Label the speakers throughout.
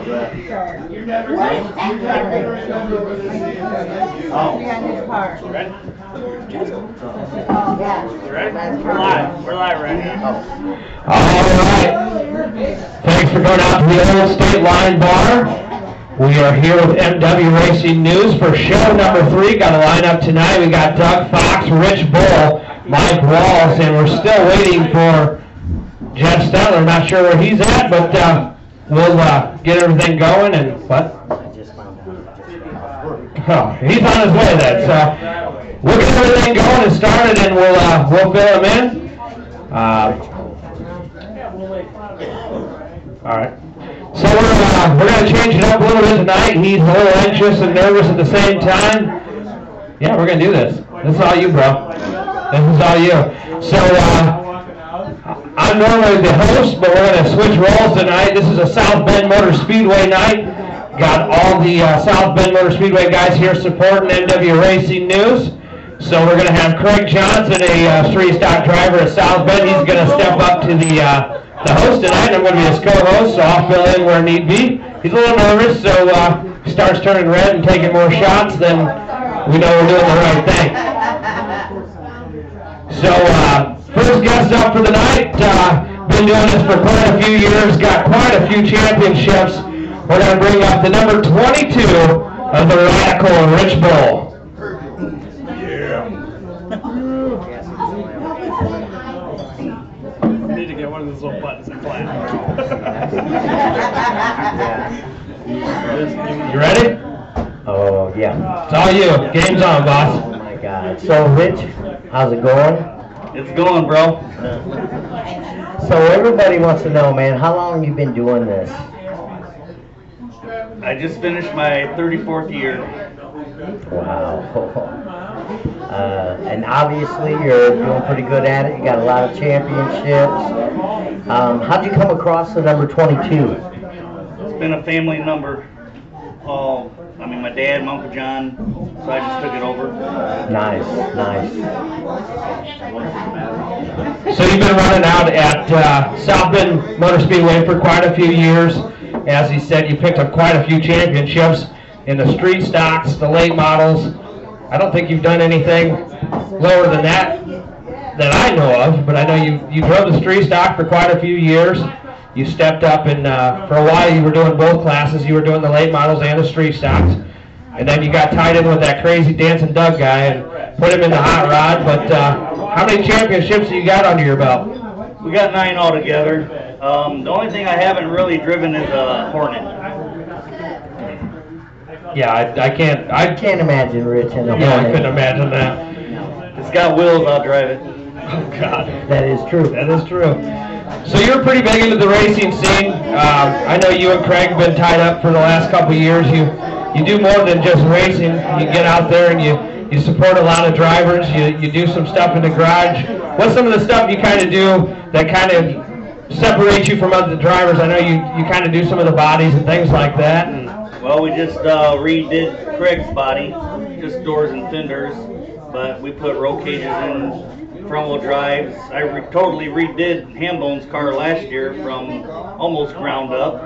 Speaker 1: We're live right now.
Speaker 2: All right. Thanks for going out to the Old State Line Bar. We are here with MWRacing News for show number 3. Got a lineup tonight. We got Doug Fox, Rich Bull, Mike Walls, and we're still waiting for Jeff Stetler. Not sure where he's at, but we'll get everything going. And what? Oh, he's on his way then. So we'll get everything going and started, and we'll fill him in. All right. So we're going to change it up a little bit tonight. He's a little anxious and nervous at the same time. Yeah, we're going to do this. This is all you, bro. This is all you. So I'm normally the host, but we're going to switch roles tonight. This is a South Bend Motor Speedway night. Got all the South Bend Motor Speedway guys here supporting MWRacing News. So we're going to have Craig Johnson, a street stock driver at South Bend. He's going to step up to the host tonight. I'm going to be his co-host, so I'll fill in where need be. He's a little nervous, so he starts turning red and taking more shots, then we know we're doing the right thing. So first guest up for the night, been doing this for quite a few years, got quite a few championships. We're going to bring up the number 22 of the Radical, Rich Bull.
Speaker 1: Need to get one of those little buttons and flat.
Speaker 2: You ready?
Speaker 3: Oh, yeah.
Speaker 2: It's all you. Game's on, boss.
Speaker 3: Oh, my God. So, Rich, how's it going?
Speaker 1: It's going, bro.
Speaker 3: So, everybody wants to know, man, how long you been doing this?
Speaker 1: I just finished my 34th year.
Speaker 3: Wow. And obviously, you're doing pretty good at it. You got a lot of championships. How'd you come across the number 22?
Speaker 1: It's been a family number. I mean, my dad, my Uncle John, so I just took it over.
Speaker 3: Nice, nice.
Speaker 2: So you've been running out at South Bend Motor Speedway for quite a few years. As he said, you picked up quite a few championships in the street stocks, the late models. I don't think you've done anything lower than that I know of, but I know you drove the street stock for quite a few years. You stepped up, and for a while you were doing both classes. You were doing the late models and the street stocks. And then you got tied in with that crazy Dancing Doug guy and put him in the hot rod. But how many championships have you got under your belt?
Speaker 1: We got 9 altogether. The only thing I haven't really driven is a Hornet.
Speaker 2: Yeah, I
Speaker 3: can't imagine Rich in a Hornet.
Speaker 2: Yeah, I couldn't imagine that.
Speaker 1: It's got wheels, I'll drive it.
Speaker 2: Oh, God.
Speaker 3: That is true.
Speaker 2: That is true. So you're pretty big into the racing scene. I know you and Craig have been tied up for the last couple of years. You do more than just racing. You get out there and you support a lot of drivers. You do some stuff in the garage. What's some of the stuff you kind of do that kind of separates you from other drivers? I know you kind of do some of the bodies and things like that.
Speaker 1: Well, we just redid Craig's body, just doors and fenders, but we put roll cages in, front-wheel drives. I totally redid Hambone's car last year from almost ground up.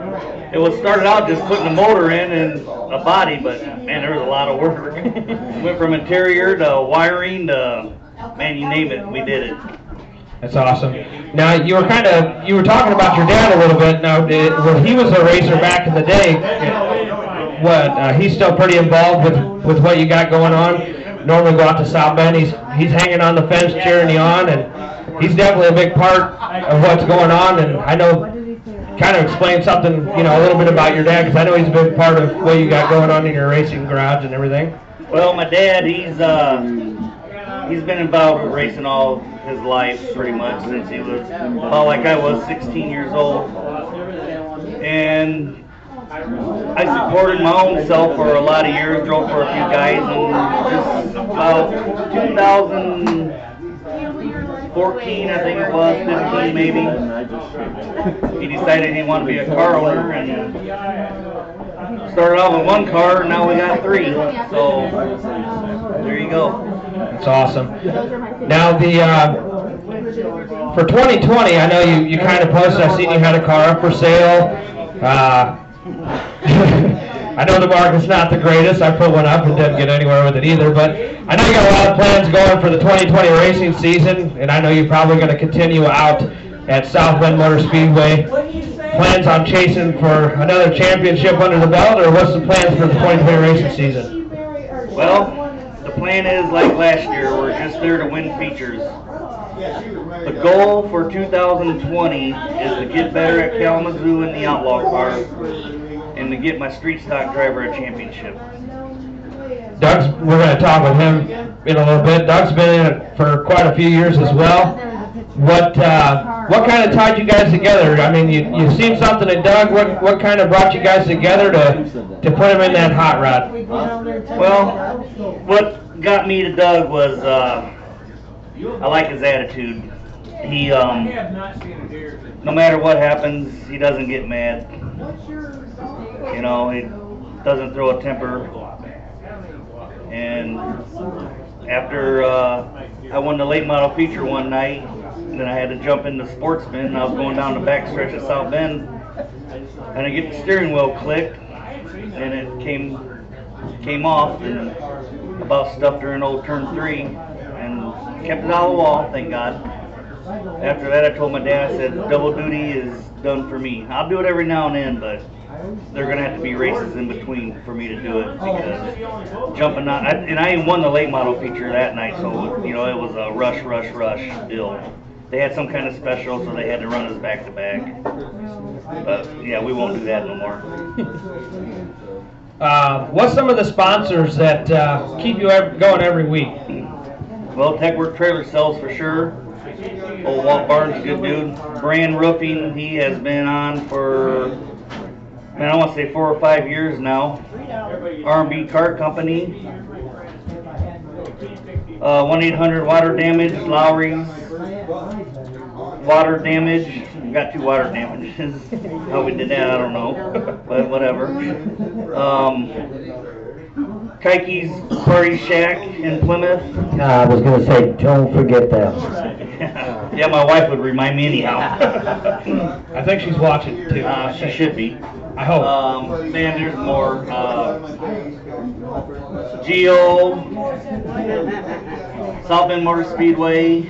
Speaker 1: It was started out just putting a motor in and a body, but man, there was a lot of work. Went from interior to wiring to, man, you name it, we did it.
Speaker 2: That's awesome. Now you were talking about your dad a little bit. Now, when he was a racer back in the day, he's still pretty involved with what you got going on. Normally go out to South Bend. He's hanging on the fence, cheering you on, and he's definitely a big part of what's going on. And I know, kind of explain something, a little bit about your dad, because I know he's a big part of what you got going on in your racing garage and everything.
Speaker 1: Well, my dad, he's been involved with racing all his life, pretty much, since he was about like I was, 16 years old. And I supported my own self for a lot of years, drove for a few guys, and just about 2014, I think it was, 15 maybe, he decided he wanted to be a car owner, and started off with 1 car, and now we got 3, so there you go.
Speaker 2: That's awesome. Now for 2020, I know you kind of posted, I've seen you had a car up for sale. I know the market's not the greatest. I put one up and didn't get anywhere with it either, but I know you got a lot of plans going for the 2020 racing season, and I know you're probably going to continue out at South Bend Motor Speedway. Plans on chasing for another championship under the belt, or what's the plans for the 2020 racing season?
Speaker 1: Well, the plan is like last year. We're just there to win features. The goal for 2020 is to get better at Kalamazoo in the Outlaw car and to get my street stock driver a championship.
Speaker 2: We're going to talk with him in a little bit. Doug's been in it for quite a few years as well. What kind of tied you guys together? I mean, you've seen something in Doug. What kind of brought you guys together to put him in that hot rod?
Speaker 1: Well, what got me to Doug was I like his attitude. He, no matter what happens, he doesn't get mad. You know, he doesn't throw a temper. And after I won the late model feature one night, and then I had to jump into Sportsman, and I was going down the back stretch of South Bend, and I get the steering wheel clicked, and it came off and about stuff during old turn 3, and kept it out of the wall, thank God. After that, I told my dad, I said, double duty is done for me. I'll do it every now and then, but there are going to have to be races in between for me to do it, because jumping out, and I even won the late model feature that night, so, you know, it was a rush deal. They had some kind of special, so they had to run us back to back. But yeah, we won't do that no more.
Speaker 2: What's some of the sponsors that keep you going every week?
Speaker 1: Well, Tech Work Trailer Sales for sure. Old Walt Barnes, a good dude. Brand Roofing, he has been on for, man, I want to say 4 or 5 years now. R&B Cart Company. 1-800 Water Damage, Lowry's. Water Damage. We got 2 water damages. How we did that, I don't know. But whatever. Kike's Party Shack in Plymouth.
Speaker 3: I was going to say, don't forget them.
Speaker 1: Yeah, my wife would remind me anyhow.
Speaker 2: I think she's watching too.
Speaker 1: She should be.
Speaker 2: I hope.
Speaker 1: Man, there's more. Geo, South Bend Motor Speedway.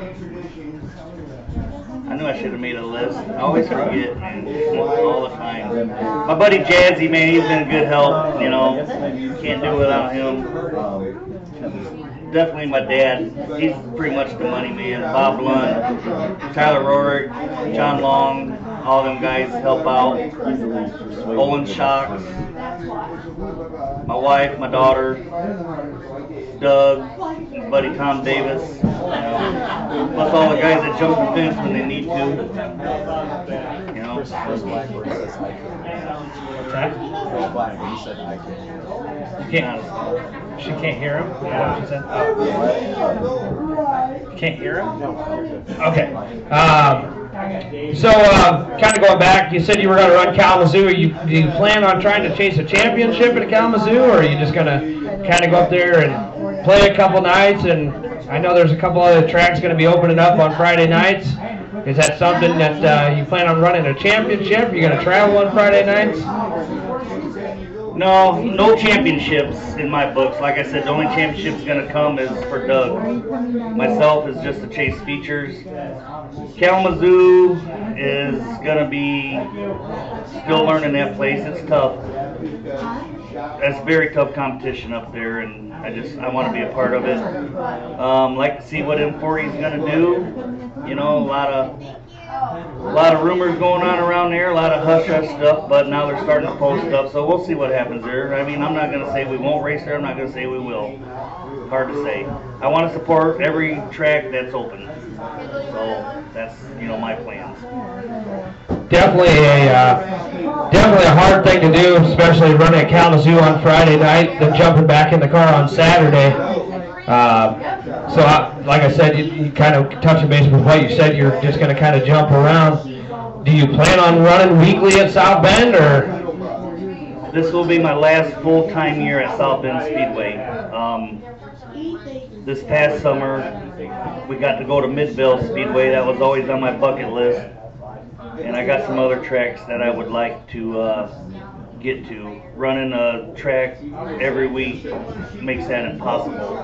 Speaker 1: I knew I should have made a list. I always forget, man, all the time. My buddy Jazzy, man, he's been a good help, you know. Can't do it without him. Definitely my dad. He's pretty much the money man. Bob Lund, Tyler Rorick, John Long, all them guys help out. Olin Shocks, my wife, my daughter, Doug, my buddy Tom Davis, plus all the guys that jump the fence when they need to. You know.
Speaker 2: She can't hear him? What she said? You can't hear him? Okay. So, kind of going back, you said you were going to run Kalamazoo. Do you plan on trying to chase a championship at Kalamazoo, or are you just going to kind of go up there and play a couple nights? And I know there's a couple other tracks going to be opening up on Friday nights. Is that something that you plan on running a championship? Are you going to travel on Friday nights?
Speaker 1: No championships in my books. Like I said, the only championship's going to come is for Doug. Myself is just to chase features. Kalamazoo is going to be still learning that place. It's tough. That's very tough competition up there, and I want to be a part of it. Like to see what M40 is going to do. You know, a lot of rumors going on around there, a lot of hush-hush stuff, but now they're starting to post stuff, so we'll see what happens there. I mean, I'm not going to say we won't race there. I'm not going to say we will. Hard to say. I want to support every track that's open. So that's, you know, my plans.
Speaker 2: Definitely a hard thing to do, especially running at Kalamazoo on Friday night, then jumping back in the car on Saturday. So, like I said, you kind of touching base with what you said. You're just going to kind of jump around. Do you plan on running weekly at South Bend, or?
Speaker 1: This will be my last full-time year at South Bend Speedway. This past summer, we got to go to Midvale Speedway. That was always on my bucket list. and I got some other tracks that I would like to get to. Running a track every week makes that impossible.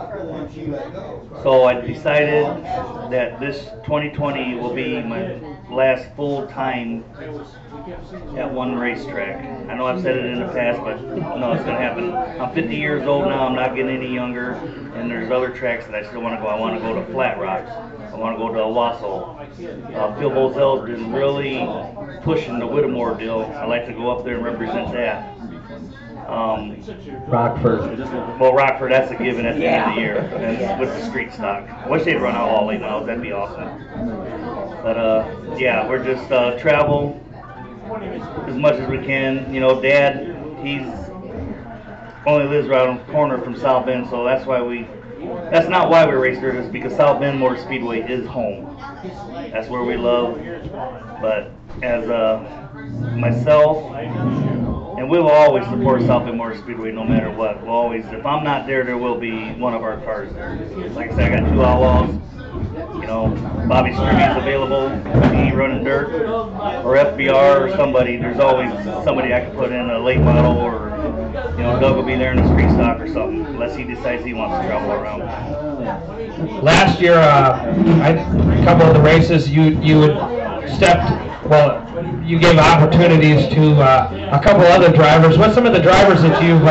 Speaker 1: So I decided that this 2020 will be my last full time at one racetrack. I know I've said it in the past, but no, it's going to happen. I'm 50 years old now. I'm not getting any younger, and there's other tracks that I still want to go. I want to go to Flat Rocks. I want to go to Owasso. Phil Bozell's been really pushing the Whittemore deal. I like to go up there and represent that.
Speaker 3: Rockford.
Speaker 1: Well, Rockford, that's a given at the end of the year, and with the street stock. I wish they'd run out all late miles. That'd be awesome. But yeah, we're just travel as much as we can. You know, Dad, he's only lives right on the corner from South Bend, so that's why that's not why we race dirt, it's because South Bend Motor Speedway is home. That's where we love. But as myself, and we will always support South Bend Motor Speedway no matter what. We'll always, if I'm not there, there will be one of our cars there. Like I said, I got 2 Outlaws. You know, Bobby Strimmy's available, he running dirt, or FBR or somebody. There's always somebody I can put in a late model, or you know, Doug will be there in a street stock or something, unless he decides he wants to travel around.
Speaker 2: Last year, a couple of the races, you gave opportunities to a couple other drivers. What's some of the drivers that you've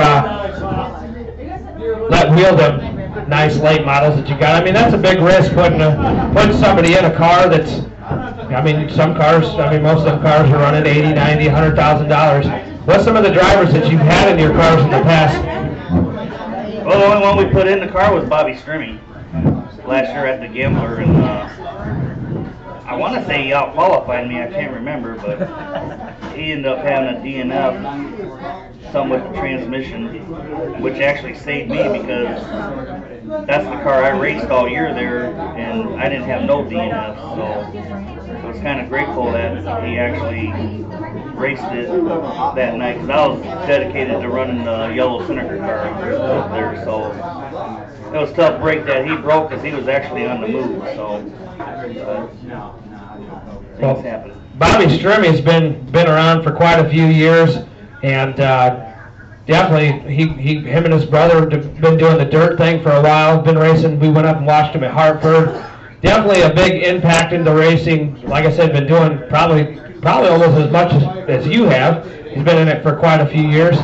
Speaker 2: let wheel them nice late models that you got? I mean, that's a big risk putting somebody in a car that's, I mean, some cars, I mean, most of them cars are running $80,000, $90,000, $100,000. What's some of the drivers that you've had in your cars in the past?
Speaker 1: Well, the only one we put in the car was Bobby Strimmy last year at the Gambler, and I want to say he out-qualified me, I can't remember, but he ended up having a DNF, some with the transmission, which actually saved me because that's the car I raced all year there, and I didn't have no DNF, so I was kind of grateful that he actually raced it that night, because I was dedicated to running the yellow Senator car up there, so it was a tough break that he broke because he was actually on the move, so things happen.
Speaker 2: Bobby Strimmy's been around for quite a few years, and definitely him and his brother have been doing the dirt thing for a while, been racing. We went up and watched him at Hartford. Definitely a big impact into racing. Like I said, been doing probably almost as much as you have. He's been in it for quite a few years.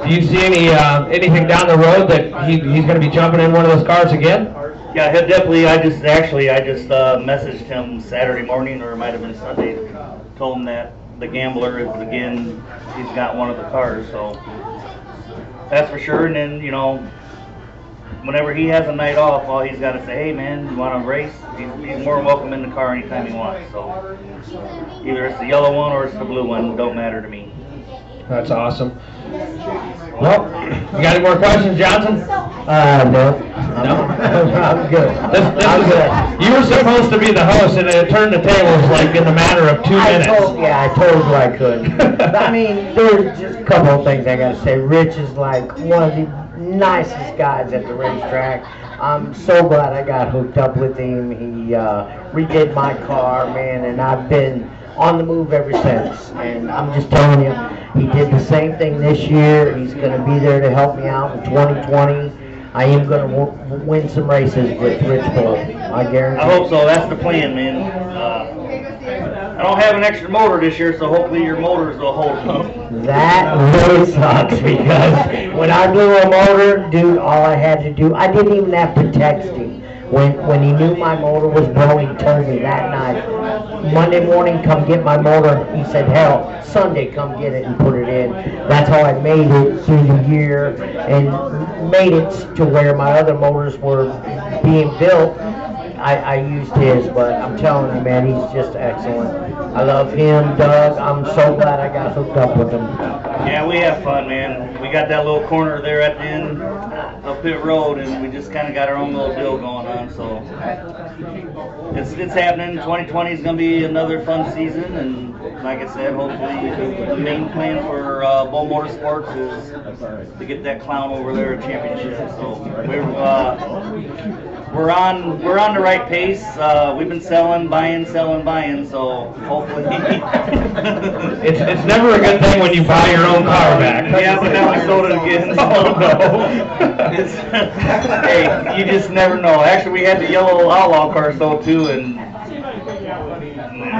Speaker 2: Do you see anything down the road that he's going to be jumping in one of those cars again?
Speaker 1: Yeah, he'll definitely. I just messaged him Saturday morning, or it might have been Sunday. Told him that the Gambler is again. He's got one of the cars, so that's for sure. And then, you know, whenever he has a night off, all he's got to say, hey man, you want to race? He's more than welcome in the car anytime he wants. So either it's the yellow one or it's the blue one, don't matter to me.
Speaker 2: That's awesome. Well, you got any more questions, Johnson?
Speaker 3: No. I'm good. I'm good.
Speaker 2: You were supposed to be the host, and it turned the tables like in the matter of 2 minutes.
Speaker 3: I told you I could. I mean, there's just a couple of things I got to say. Rich is like one of the nicest guys at the racetrack. I'm so glad I got hooked up with him. He redid my car, man, and I've been on the move ever since. And I'm just telling you, he did the same thing this year. He's going to be there to help me out in 2020. I am going to win some races with Rich Bull. I guarantee.
Speaker 1: I hope so. That's the plan, man. I don't have an extra motor this year, so hopefully your motors will hold up.
Speaker 3: That really sucks, because when I blew a motor, dude, all I had to do, I didn't even have to text him. When he knew my motor was blowing, he told me that night, Monday morning, come get my motor. He said, hell, Sunday, come get it and put it in. That's how I made it through the year and made it to where my other motors were being built. I used his, but I'm telling you, man, he's just excellent. I love him, Doug. I'm so glad I got hooked up with him.
Speaker 1: Yeah, we have fun, man. We got that little corner there at the end of Pit Road, and we just kind of got our own little deal going on. So it's happening. 2020 is going to be another fun season, and like I said, hopefully the main plan for Bull Motorsports is to get that clown over there a championship. So we're we're on the right pace. We've been selling, buying, so hopefully.
Speaker 2: It's never a good thing when you buy your own car back.
Speaker 1: Yeah, but now we sold it again.
Speaker 2: Oh no!
Speaker 1: Hey, you just never know. Actually, we had the yellow outlaw car sold too, and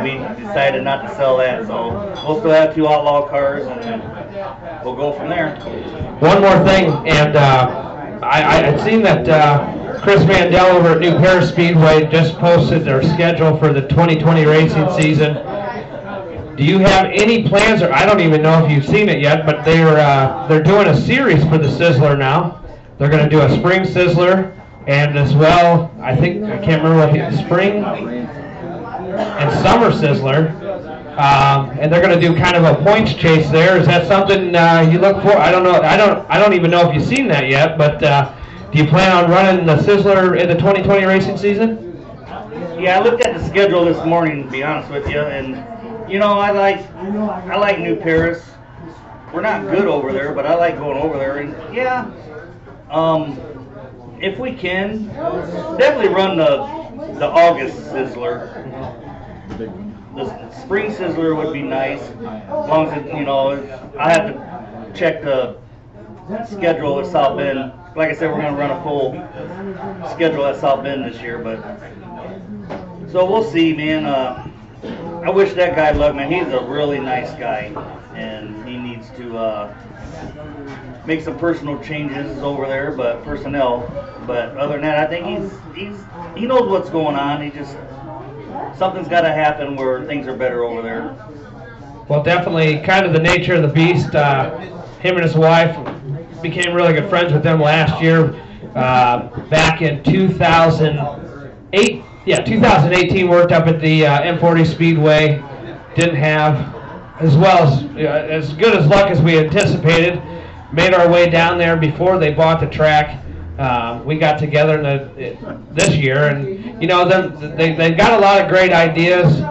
Speaker 1: we decided not to sell that. So we'll still have 2 outlaw cars, and we'll go from there.
Speaker 2: One more thing, and I'd seen that Chris Mandel over at New Paris Speedway just posted their schedule for the 2020 racing season. Do you have any plans, or I don't even know if you've seen it yet, but they're doing a series for the Sizzler now. They're going to do a spring Sizzler, and as well, I can't remember what the spring and summer Sizzler. And they're going to do kind of a points chase there. Is that something you look for? I don't know. I don't even know if you've seen that yet. But do you plan on running the Sizzler in the 2020 racing season?
Speaker 1: Yeah, I looked at the schedule this morning, to be honest with you, and you know, I like New Paris. We're not good over there, but I like going over there. And yeah, if we can, definitely run the August Sizzler. The spring Sizzler would be nice, as long as it, you know, I have to check the schedule at South Bend. Like I said, we're going to run a full schedule at South Bend this year, but so we'll see, man. I wish that guy luck, man. He's a really nice guy, and he needs to make some personal changes over there, but personnel. But other than that, I think he knows what's going on. He just, something's got to happen where things are better over there.
Speaker 2: Well, definitely kind of the nature of the beast. Him and his wife became really good friends with them last year. Back in 2008, 2018, worked up at the M40 Speedway. Didn't have as good as luck as we anticipated. Made our way down there before they bought the track. We got together this year, and you know, they got a lot of great ideas.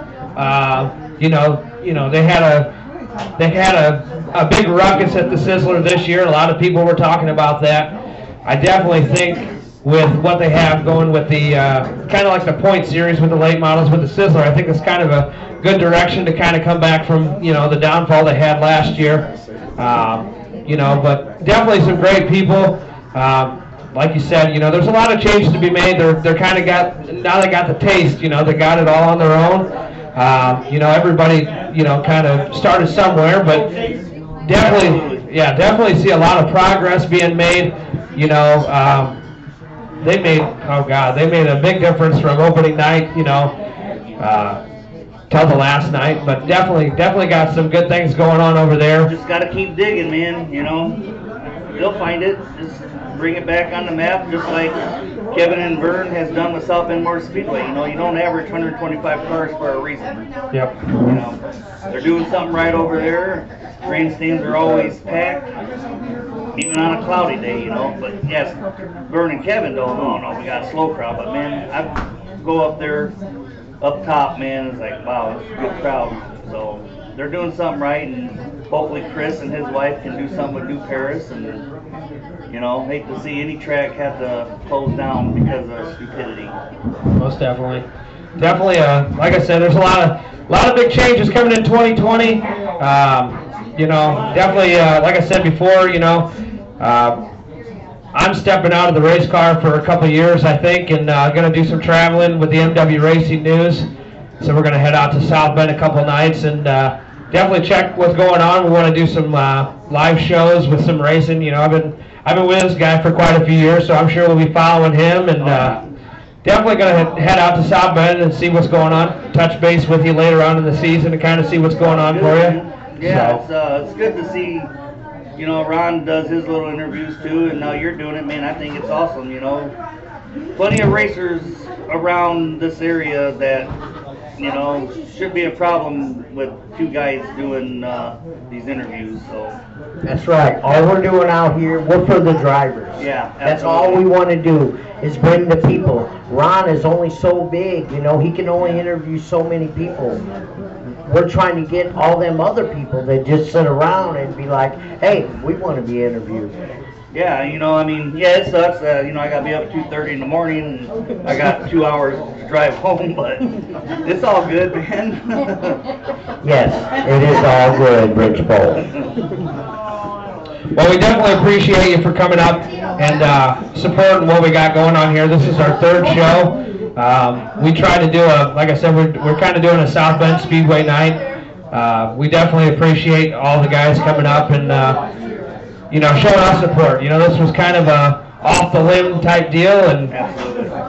Speaker 2: You know, they had a big ruckus at the Sizzler this year. A lot of people were talking about that. I definitely think with what they have going with the kind of like the point series with the late models with the Sizzler, I think it's kind of a good direction to kind of come back from, you know, the downfall they had last year. You know, but definitely some great people. Like you said, you know, there's a lot of changes to be made. They're kind of now they got the taste, you know, they got it all on their own. You know, everybody, you know, kind of started somewhere, but definitely see a lot of progress being made. You know, they made a big difference from opening night, you know, till the last night, but definitely got some good things going on over there.
Speaker 1: Just got to keep digging, man, you know. They'll find it. Just bring it back on the map, just like Kevin and Vern has done with South Bend Motor Speedway. You know, you don't average 125 cars for a reason.
Speaker 2: Yep.
Speaker 1: You know, they're doing something right over there. Grandstands are always packed, even on a cloudy day, you know. But yes, Vern and Kevin don't. Oh no, we got a slow crowd. But man, I go up there, up top, man. It's like, wow, it's a good crowd. So they're doing something right, and hopefully Chris and his wife can do something with New Paris. And you know, hate to see any track have to close down because of stupidity.
Speaker 2: Most definitely. Definitely, like I said, there's a lot of big changes coming in 2020. You know, definitely, like I said before, you know, I'm stepping out of the race car for a couple of years, I think, and going to do some traveling with the MWRacing news. So we're going to head out to South Bend a couple nights and definitely check what's going on. We want to do some live shows with some racing. You know, I've been with this guy for quite a few years, so I'm sure we'll be following him, and definitely going to head out to South Bend and see what's going on. Touch base with you later on in the season to kind of see what's going on for you.
Speaker 1: Yeah, so. It's good to see, you know, Ron does his little interviews too, and now you're doing it, man. I think it's awesome, you know. Plenty of racers around this area that, you know, should be a problem with two guys doing these interviews, so.
Speaker 3: That's right. All we're doing out here, we're for the drivers.
Speaker 1: Yeah, absolutely.
Speaker 3: That's all we want to do is bring the people. Ron is only so big, you know, he can only interview so many people. We're trying to get all them other people that just sit around and be like, hey, we want to be interviewed.
Speaker 1: Yeah, you know, I mean, yeah, it sucks. You know, I gotta be up 2:30 in the morning, and I got 2 hours to drive home, but it's all good, man.
Speaker 3: Yes, it is all good, Rich Bowl.
Speaker 2: Well, we definitely appreciate you for coming up and supporting what we got going on here. This is our third show. We try to do like I said, we're kind of doing a South Bend Speedway night. We definitely appreciate all the guys coming up and, you know, showing us support. You know, this was kind of a off-the-limb type deal, and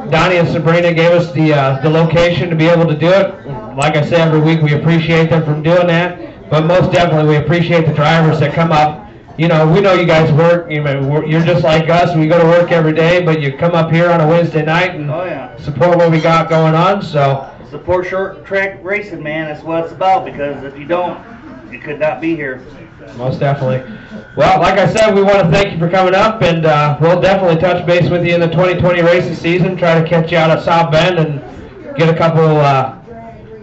Speaker 2: Donnie and Sabrina gave us the location to be able to do it. Like I say, every week we appreciate them from doing that, but most definitely we appreciate the drivers that come up. You know, we know you guys work. You're just like us. We go to work every day, but you come up here on a Wednesday night and support what we got going on. So
Speaker 1: support short track racing, man. That's what it's about. Because if you don't, you could not be here.
Speaker 2: Most definitely. Well, like I said, we want to thank you for coming up, and we'll definitely touch base with you in the 2020 racing season. Try to catch you out at South Bend and get a couple,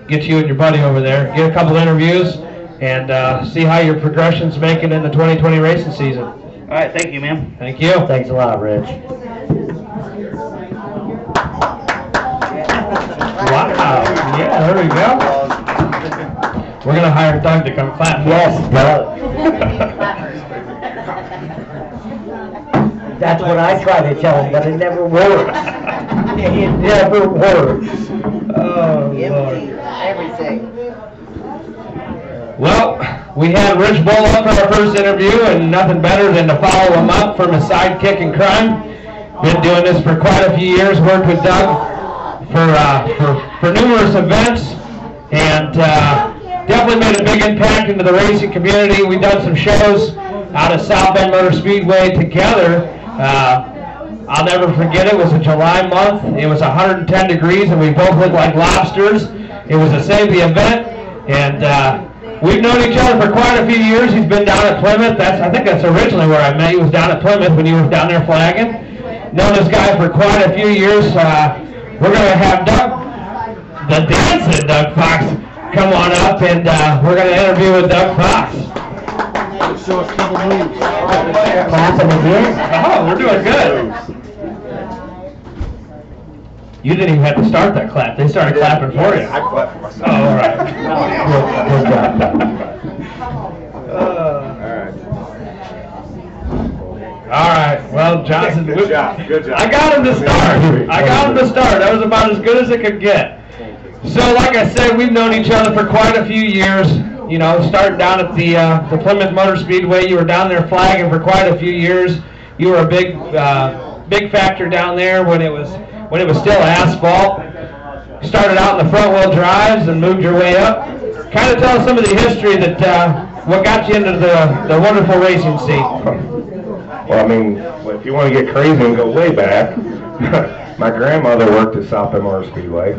Speaker 2: get you and your buddy over there, get a couple interviews, and see how your progression's making in the 2020 racing season.
Speaker 1: All right, thank you, man.
Speaker 2: Thank you.
Speaker 3: Thanks a lot, Rich.
Speaker 2: Wow. Yeah, there we go. We're going to hire Doug to come clap.
Speaker 3: Yes, Doug. That's what I try to tell him, but it never works. It never works.
Speaker 2: Oh, Lord.
Speaker 4: Everything.
Speaker 2: Well, we had Rich Bull up for our first interview, and nothing better than to follow him up from his sidekick in crime. Been doing this for quite a few years, worked with Doug for numerous events, and definitely made a big impact into the racing community. We've done some shows out of South Bend Motor Speedway together. I'll never forget it. It was a July month. It was 110 degrees, and we both looked like lobsters. It was a save the event, and we've known each other for quite a few years. He's been down at Plymouth. I think that's originally where I met. He was down at Plymouth when he was down there flagging. Known this guy for quite a few years. We're going to have the dancing Doug Fox come on up, and we're going to interview with Doug Fox.
Speaker 5: Show us a couple moves.
Speaker 3: Clapping again?
Speaker 2: Oh, we're doing good. You didn't even have to start that clap. They started clapping for you.
Speaker 5: I clap for myself.
Speaker 2: Oh, all right.
Speaker 3: Good job.
Speaker 2: All right. Well, Johnson.
Speaker 5: Good job. Good job.
Speaker 2: I got him to start. That was about as good as it could get. So, like I said, we've known each other for quite a few years. You know, starting down at the Plymouth Motor Speedway, you were down there flagging for quite a few years. You were a big factor down there when it was still asphalt. Started out in the front wheel drives and moved your way up. Kind of tell us some of the history that what got you into the wonderful racing scene.
Speaker 6: Well, I mean, if you want to get crazy and go way back, my grandmother worked at South Bend Motor Speedway.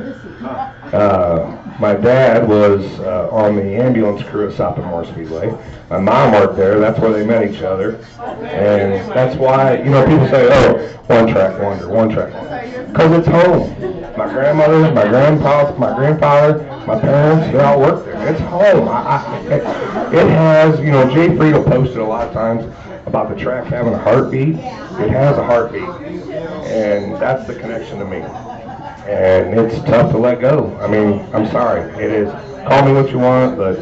Speaker 6: My dad was on the ambulance crew at South Bend Motor Speedway. My mom worked there. That's where they met each other. And that's why, you know, people say, oh, one track wonder. Because it's home. My grandmother, my grandpa, my grandfather, my parents, they all work there. It's home. It has, you know, Jay Friedel posted a lot of times about the track having a heartbeat. It has a heartbeat. And that's the connection to me. And it's tough to let go. I mean, I'm sorry. It is. Call me what you want, but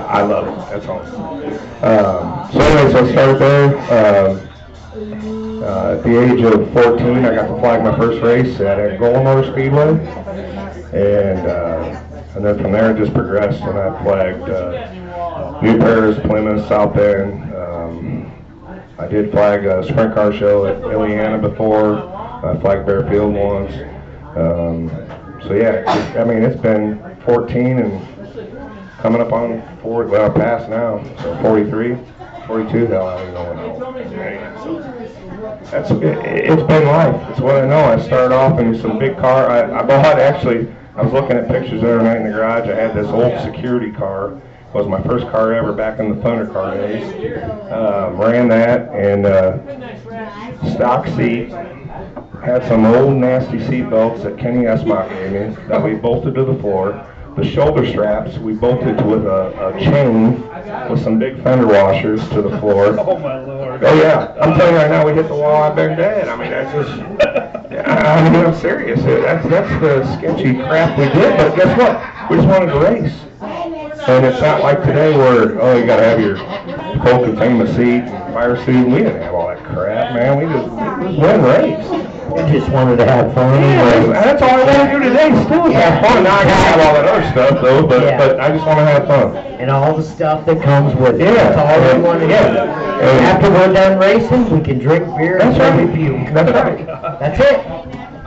Speaker 6: I love it. That's home. So anyways, I started there. At the age of 14, I got to flag my first race at Angola Motor Speedway. And then from there it just progressed, and I flagged New Paris, Plymouth, South Bend. I did flag a sprint car show at Ileana before. I flagged Bearfield once. So yeah, I mean, it's been 14 and coming up on 40, well, past now, so 43, 42, hell, I don't even know what it's been life. It's what I know. I started off in some big car. I bought, actually, I was looking at pictures the other night in the garage. I had this old security car. It was my first car ever back in the Thunder car days. Ran that, and stock seat. Had some old nasty seat belts that Kenny Esmach gave me that we bolted to the floor. the shoulder straps, we bolted with a chain with some big fender washers to the floor.
Speaker 2: Oh my Lord.
Speaker 6: Oh yeah, I'm telling you right now, we hit the wall, I've been dead. I mean, that's just, I mean, I'm serious. That's the sketchy crap we did, but guess what? We just wanted to race. And it's not like today where, oh, you gotta have your full containment seat and fire suit. We didn't have all that crap, man. We just went and raced.
Speaker 3: We just wanted to have fun.
Speaker 6: Yeah, that's all I want to do today, still is have fun. Now I gotta have all that other stuff though, but I just want to have fun.
Speaker 3: And all the stuff that comes with it.
Speaker 6: Yeah.
Speaker 3: That's all we want to do. And after we're done racing, we can drink beer and
Speaker 6: That's right.
Speaker 3: puke.
Speaker 6: That's right.
Speaker 3: That's it.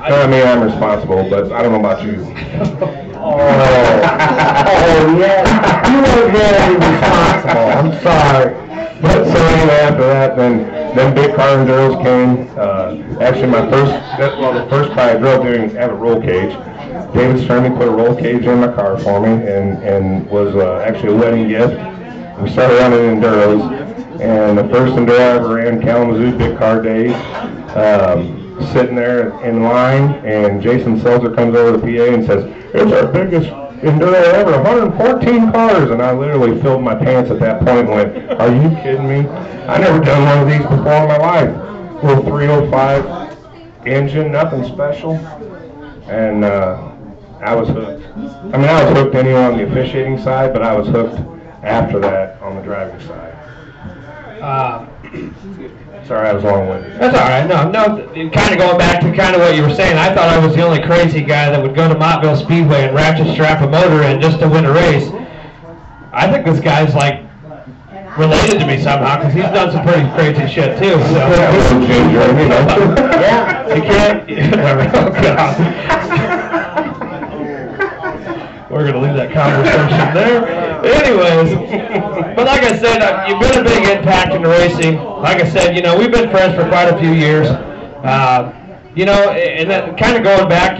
Speaker 6: No, I mean, I'm responsible, but I don't know about you.
Speaker 3: Oh, yeah. You were very responsible. I'm sorry.
Speaker 6: But so anyway, after that, then big car enduros came. Actually, the first car I drove didn't have a roll cage. David Sturmey put a roll cage in my car for me, and was actually a wedding gift. We started running enduros, and the first enduro I ever ran, Kalamazoo Big Car Days. Sitting there in line, and Jason Seltzer comes over to PA and says, "It's our biggest enduro ever, 114 cars." And I literally filled my pants at that point and went, "Are you kidding me? I never done one of these before in my life." Little 305 engine, nothing special. And I was hooked. I mean, I was hooked anyway on the officiating side, but I was hooked after that on the driving side. Sorry, I was long-winded.
Speaker 2: That's all right. No, kind of going back to kind of what you were saying, I thought I was the only crazy guy that would go to Montville Speedway and ratchet strap a motor in just to win a race. I think this guy's like related to me somehow because he's done some pretty crazy shit too. So.
Speaker 3: Yeah.
Speaker 2: You can't. Oh, God. We're going to leave that conversation there. Anyways, but like I said, you've been a big impact in the racing. Like I said, we've been friends for quite a few years. And that kind of going back,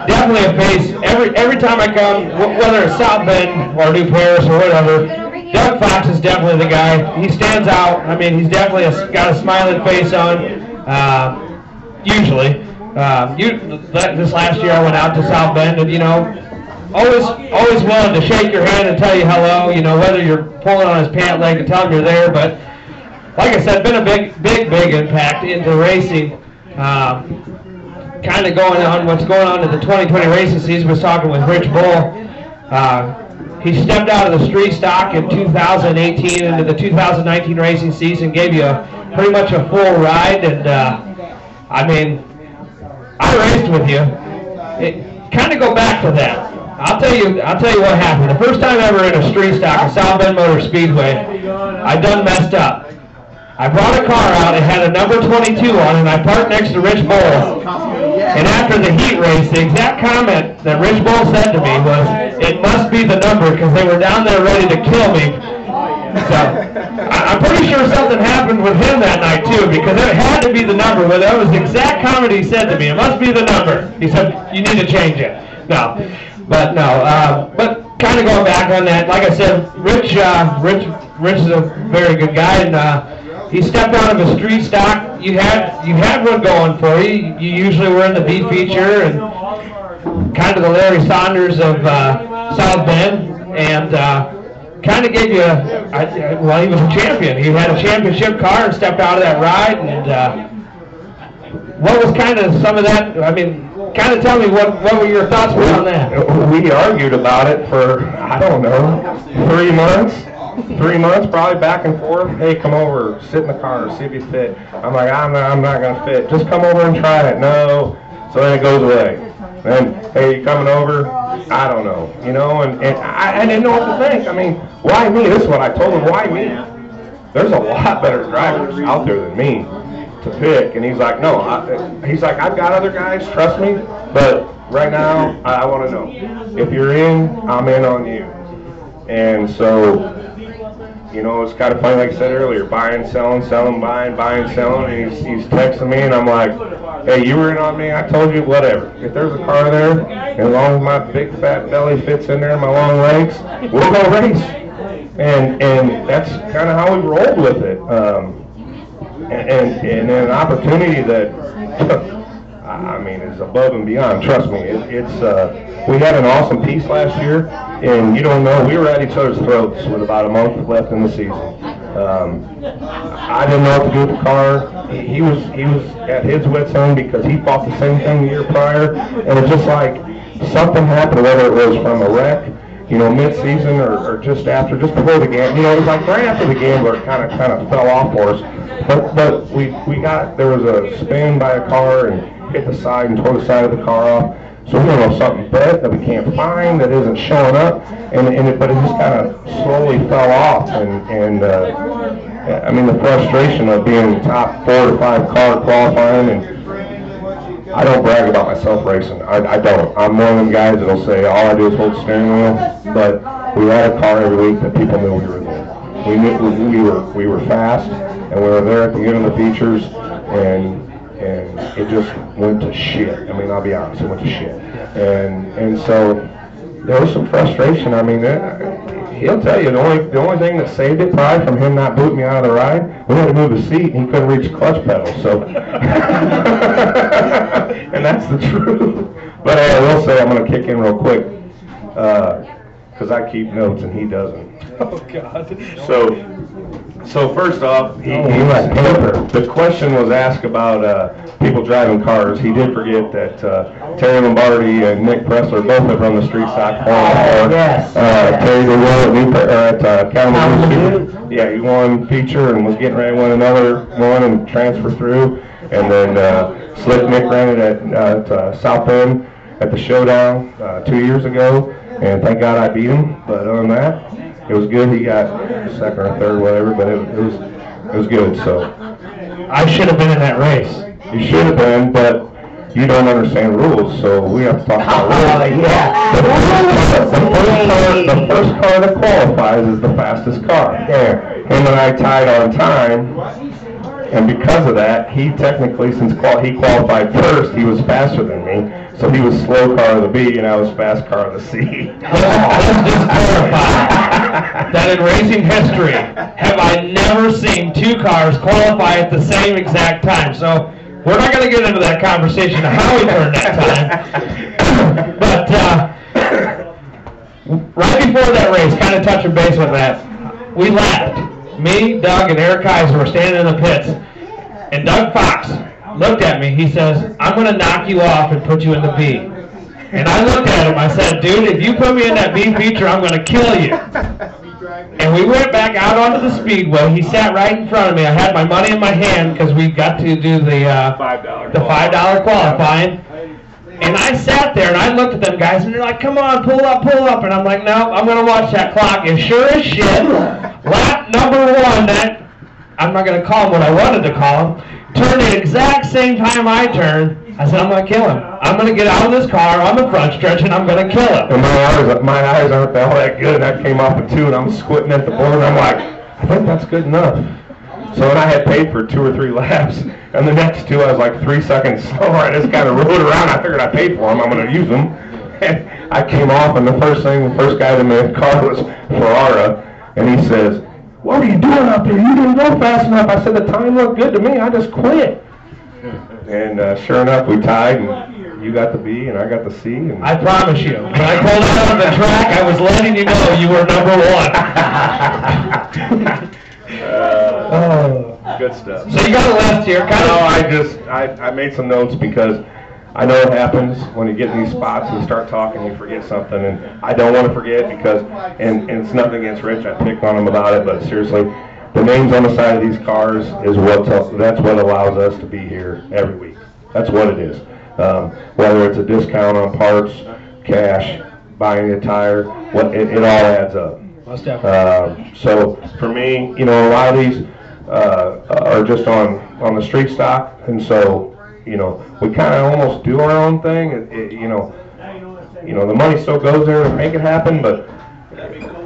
Speaker 2: definitely a face. Every time I come, whether it's South Bend or New Paris or whatever, Doug Fox is definitely the guy. He stands out. I mean, he's definitely got a smiling face on, usually. This last year I went out to South Bend and, always willing to shake your hand and tell you hello, whether you're pulling on his pant leg to tell him you're there. But like I said, been a big impact into racing. Kind of going on what's going on in the 2020 racing season. Was talking with Rich Bull. He stepped out of the street stock in 2018 into the 2019 racing season, gave you pretty much a full ride, and I mean, I raced with you. Kind of go back to that. I'll tell you what happened. The first time ever in a street stock at South Bend Motor Speedway, I done messed up. I brought a car out, it had a number 22 on it, and I parked next to Rich Bull. And after the heat race, the exact comment that Rich Bull said to me was, "It must be the number," because they were down there ready to kill me. So, I'm pretty sure something happened with him that night too, because it had to be the number, but that was the exact comment he said to me. "It must be the number." He said, "You need to change it." But kind of going back on that, like I said, Rich is a very good guy, and he stepped out of a street stock. You had one going for you. You usually were in the B feature and kind of the Larry Saunders of South Bend, and kind of gave you he was a champion. He had a championship car and stepped out of that ride. And what was kind of some of that? I mean, kind of tell me what were your thoughts on that?
Speaker 6: We argued about it for, I don't know, 3 months. 3 months, probably back and forth. "Hey, come over, sit in the car, see if you fit." I'm like, I'm not going to fit. "Just come over and try it." "No." So then it goes away. Then, "Hey, you coming over?" "I don't know." And I didn't know what to think. I mean, why me? This is what I told him, why me? There's a lot better drivers out there than me to pick. And he's like, "No." He's like, "I've got other guys, trust me, but right now, I want to know. If you're in, I'm in on you." And so, it's kind of funny, like I said earlier, buying, selling, buying, selling, and he's texting me, and I'm like, "Hey, you were in on me, I told you, whatever. If there's a car there, as long as my big fat belly fits in there, my long legs, we'll go race." And that's kind of how we rolled with it. And an opportunity that I mean, is above and beyond. Trust me, we had an awesome piece last year, and you don't know, we were at each other's throats with about a month left in the season. I didn't know what to do with the car. He was at his wit's end because he fought the same thing the year prior, and it's just like something happened, whether it was from a wreck, you know, mid-season or just after, just before the game. You know, it was like right after the game where it kind of fell off for us. But there was a spin by a car and hit the side and tore the side of the car off. So we don't know something bad that we can't find that isn't showing up, but it just kind of slowly fell off. And I mean, the frustration of being in the top 4 to 5 car qualifying, and I don't brag about myself racing. I don't. I'm one of them guys that'll say all I do is hold the steering wheel. But we had a car every week that people knew we were there. We knew we were fast, and we were there at the end of the features, and it just went to shit. I mean, I'll be honest, it went to shit. And so there was some frustration. I mean, he'll tell you the only thing that saved it, probably from him not booting me out of the ride, we had to move the seat and he couldn't reach the clutch pedal. So, and that's the truth. But I will say, I'm going to kick in real quick because I keep notes and he doesn't.
Speaker 2: Oh God.
Speaker 6: So first off, the question was asked about people driving cars. He did forget that Terry Lombardi and Nick Pressler both have run the street stock Formula 4.
Speaker 3: Yes.
Speaker 6: Terry won at Kalamazoo. Yeah, he won feature and was getting ready to win another one and transfer through. And then Slick Nick ran it at South Bend at the Showdown 2 years ago. And thank God I beat him. But other than that, it was good. He got second or third, whatever, but it was good. So
Speaker 2: I should have been in that race.
Speaker 6: You should have been, but you don't understand rules, so we have to talk about rules.
Speaker 3: Yeah.
Speaker 6: The first car that qualifies is the fastest car. There. Him and I tied on time, and because of that, he technically, since he qualified first, he was faster than me. So he was slow car of the B, and I was fast car of the C.
Speaker 2: Let's just clarify that in racing history, have I never seen 2 cars qualify at the same exact time. So we're not going to get into that conversation of how we turned that time. But right before that race, kind of touching base with that, we laughed. Me, Doug, and Eric Kaiser were standing in the pits, and Doug Fox looked at me. He says, "I'm going to knock you off and put you in the B." And I looked at him. I said, "Dude, if you put me in that B feature, I'm going to kill you." And we went back out onto the speedway. He sat right in front of me. I had my money in my hand because we got to do the $5 qualifying. And I sat there and I looked at them guys and they're like, "Come on, pull up, pull up." And I'm like, "No, I'm going to watch that clock." And sure as shit, lap number 1, that I'm not going to call him what I wanted to call him, turned the exact same time I turned. I said, "I'm going to kill him. I'm going to get out of this car on the front stretch and I'm going to kill him."
Speaker 6: And my eyes aren't all that good. And that came off at 2 and I'm squinting at the board and I'm like, I think that's good enough. So then I had paid for 2 or 3 laps. And the next 2 I was like 3 seconds slower. I just kind of rode around. I figured I paid for them. I'm going to use them. And I came off and the first guy in the car was Ferrara. And he says, "What were you doing out there? You didn't go fast enough." I said, "The time looked good to me. I just quit." And sure enough, we tied, and you got the B, and I got the C. And
Speaker 2: I promise you, when I pulled out on the track, I was letting you know you were number 1.
Speaker 6: Good stuff.
Speaker 2: So you got a list here.
Speaker 6: I made some notes because I know it happens when you get in these spots and start talking, you forget something, and I don't want to forget because, and it's nothing against Rich, I picked on him about it, but seriously, the names on the side of these cars is that's what allows us to be here every week. That's what it is. Whether it's a discount on parts, cash, buying a tire, it all adds up.
Speaker 2: Most definitely.
Speaker 6: So for me, a lot of these are just on the street stock, and so we kind of almost do our own thing. The money still goes there to make it happen, but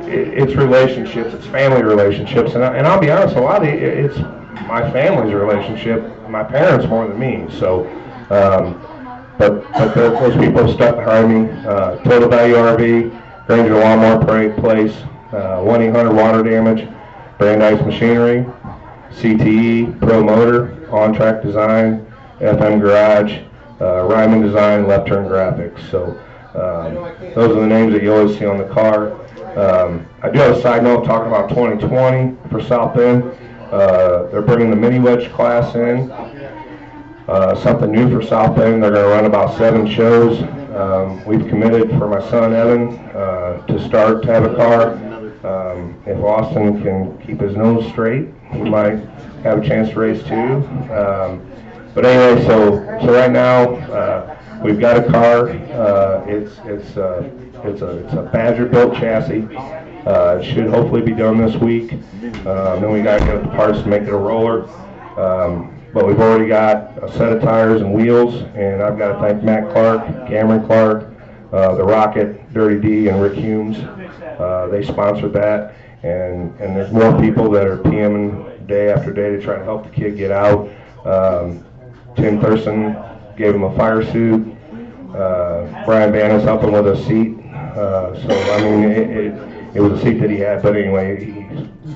Speaker 6: it's relationships, it's family relationships, and I'll be honest, a lot of it's my family's relationship, my parents more than me. So, but those people stuck behind me. Total Value RV, Granger Lawnmower Place, 1-800 Water Damage, Brandeis Machinery, CTE, Promoter, On Track Design, FM Garage, Ryman Design, Left Turn Graphics. So those are the names that you always see on the car. I do have a side note talking about 2020 for South Bend. They're bringing the mini wedge class in. Something new for South Bend. They're going to run about 7 shows. We've committed for my son Evan to start to have a car. If Austin can keep his nose straight, he might have a chance to race too. But anyway, so right now we've got a car. It's a Badger built chassis. It should hopefully be done this week. Then we got to get the parts to make it a roller. But we've already got a set of tires and wheels, and I've got to thank Matt Clark, Cameron Clark, the Rocket, Dirty D, and Rick Humes. They sponsored that, and there's more people that are PMing day after day to try to help the kid get out. Tim Thurston gave him a fire suit. Brian Bannis helped him with a seat. So I mean, it was a seat that he had, but anyway, he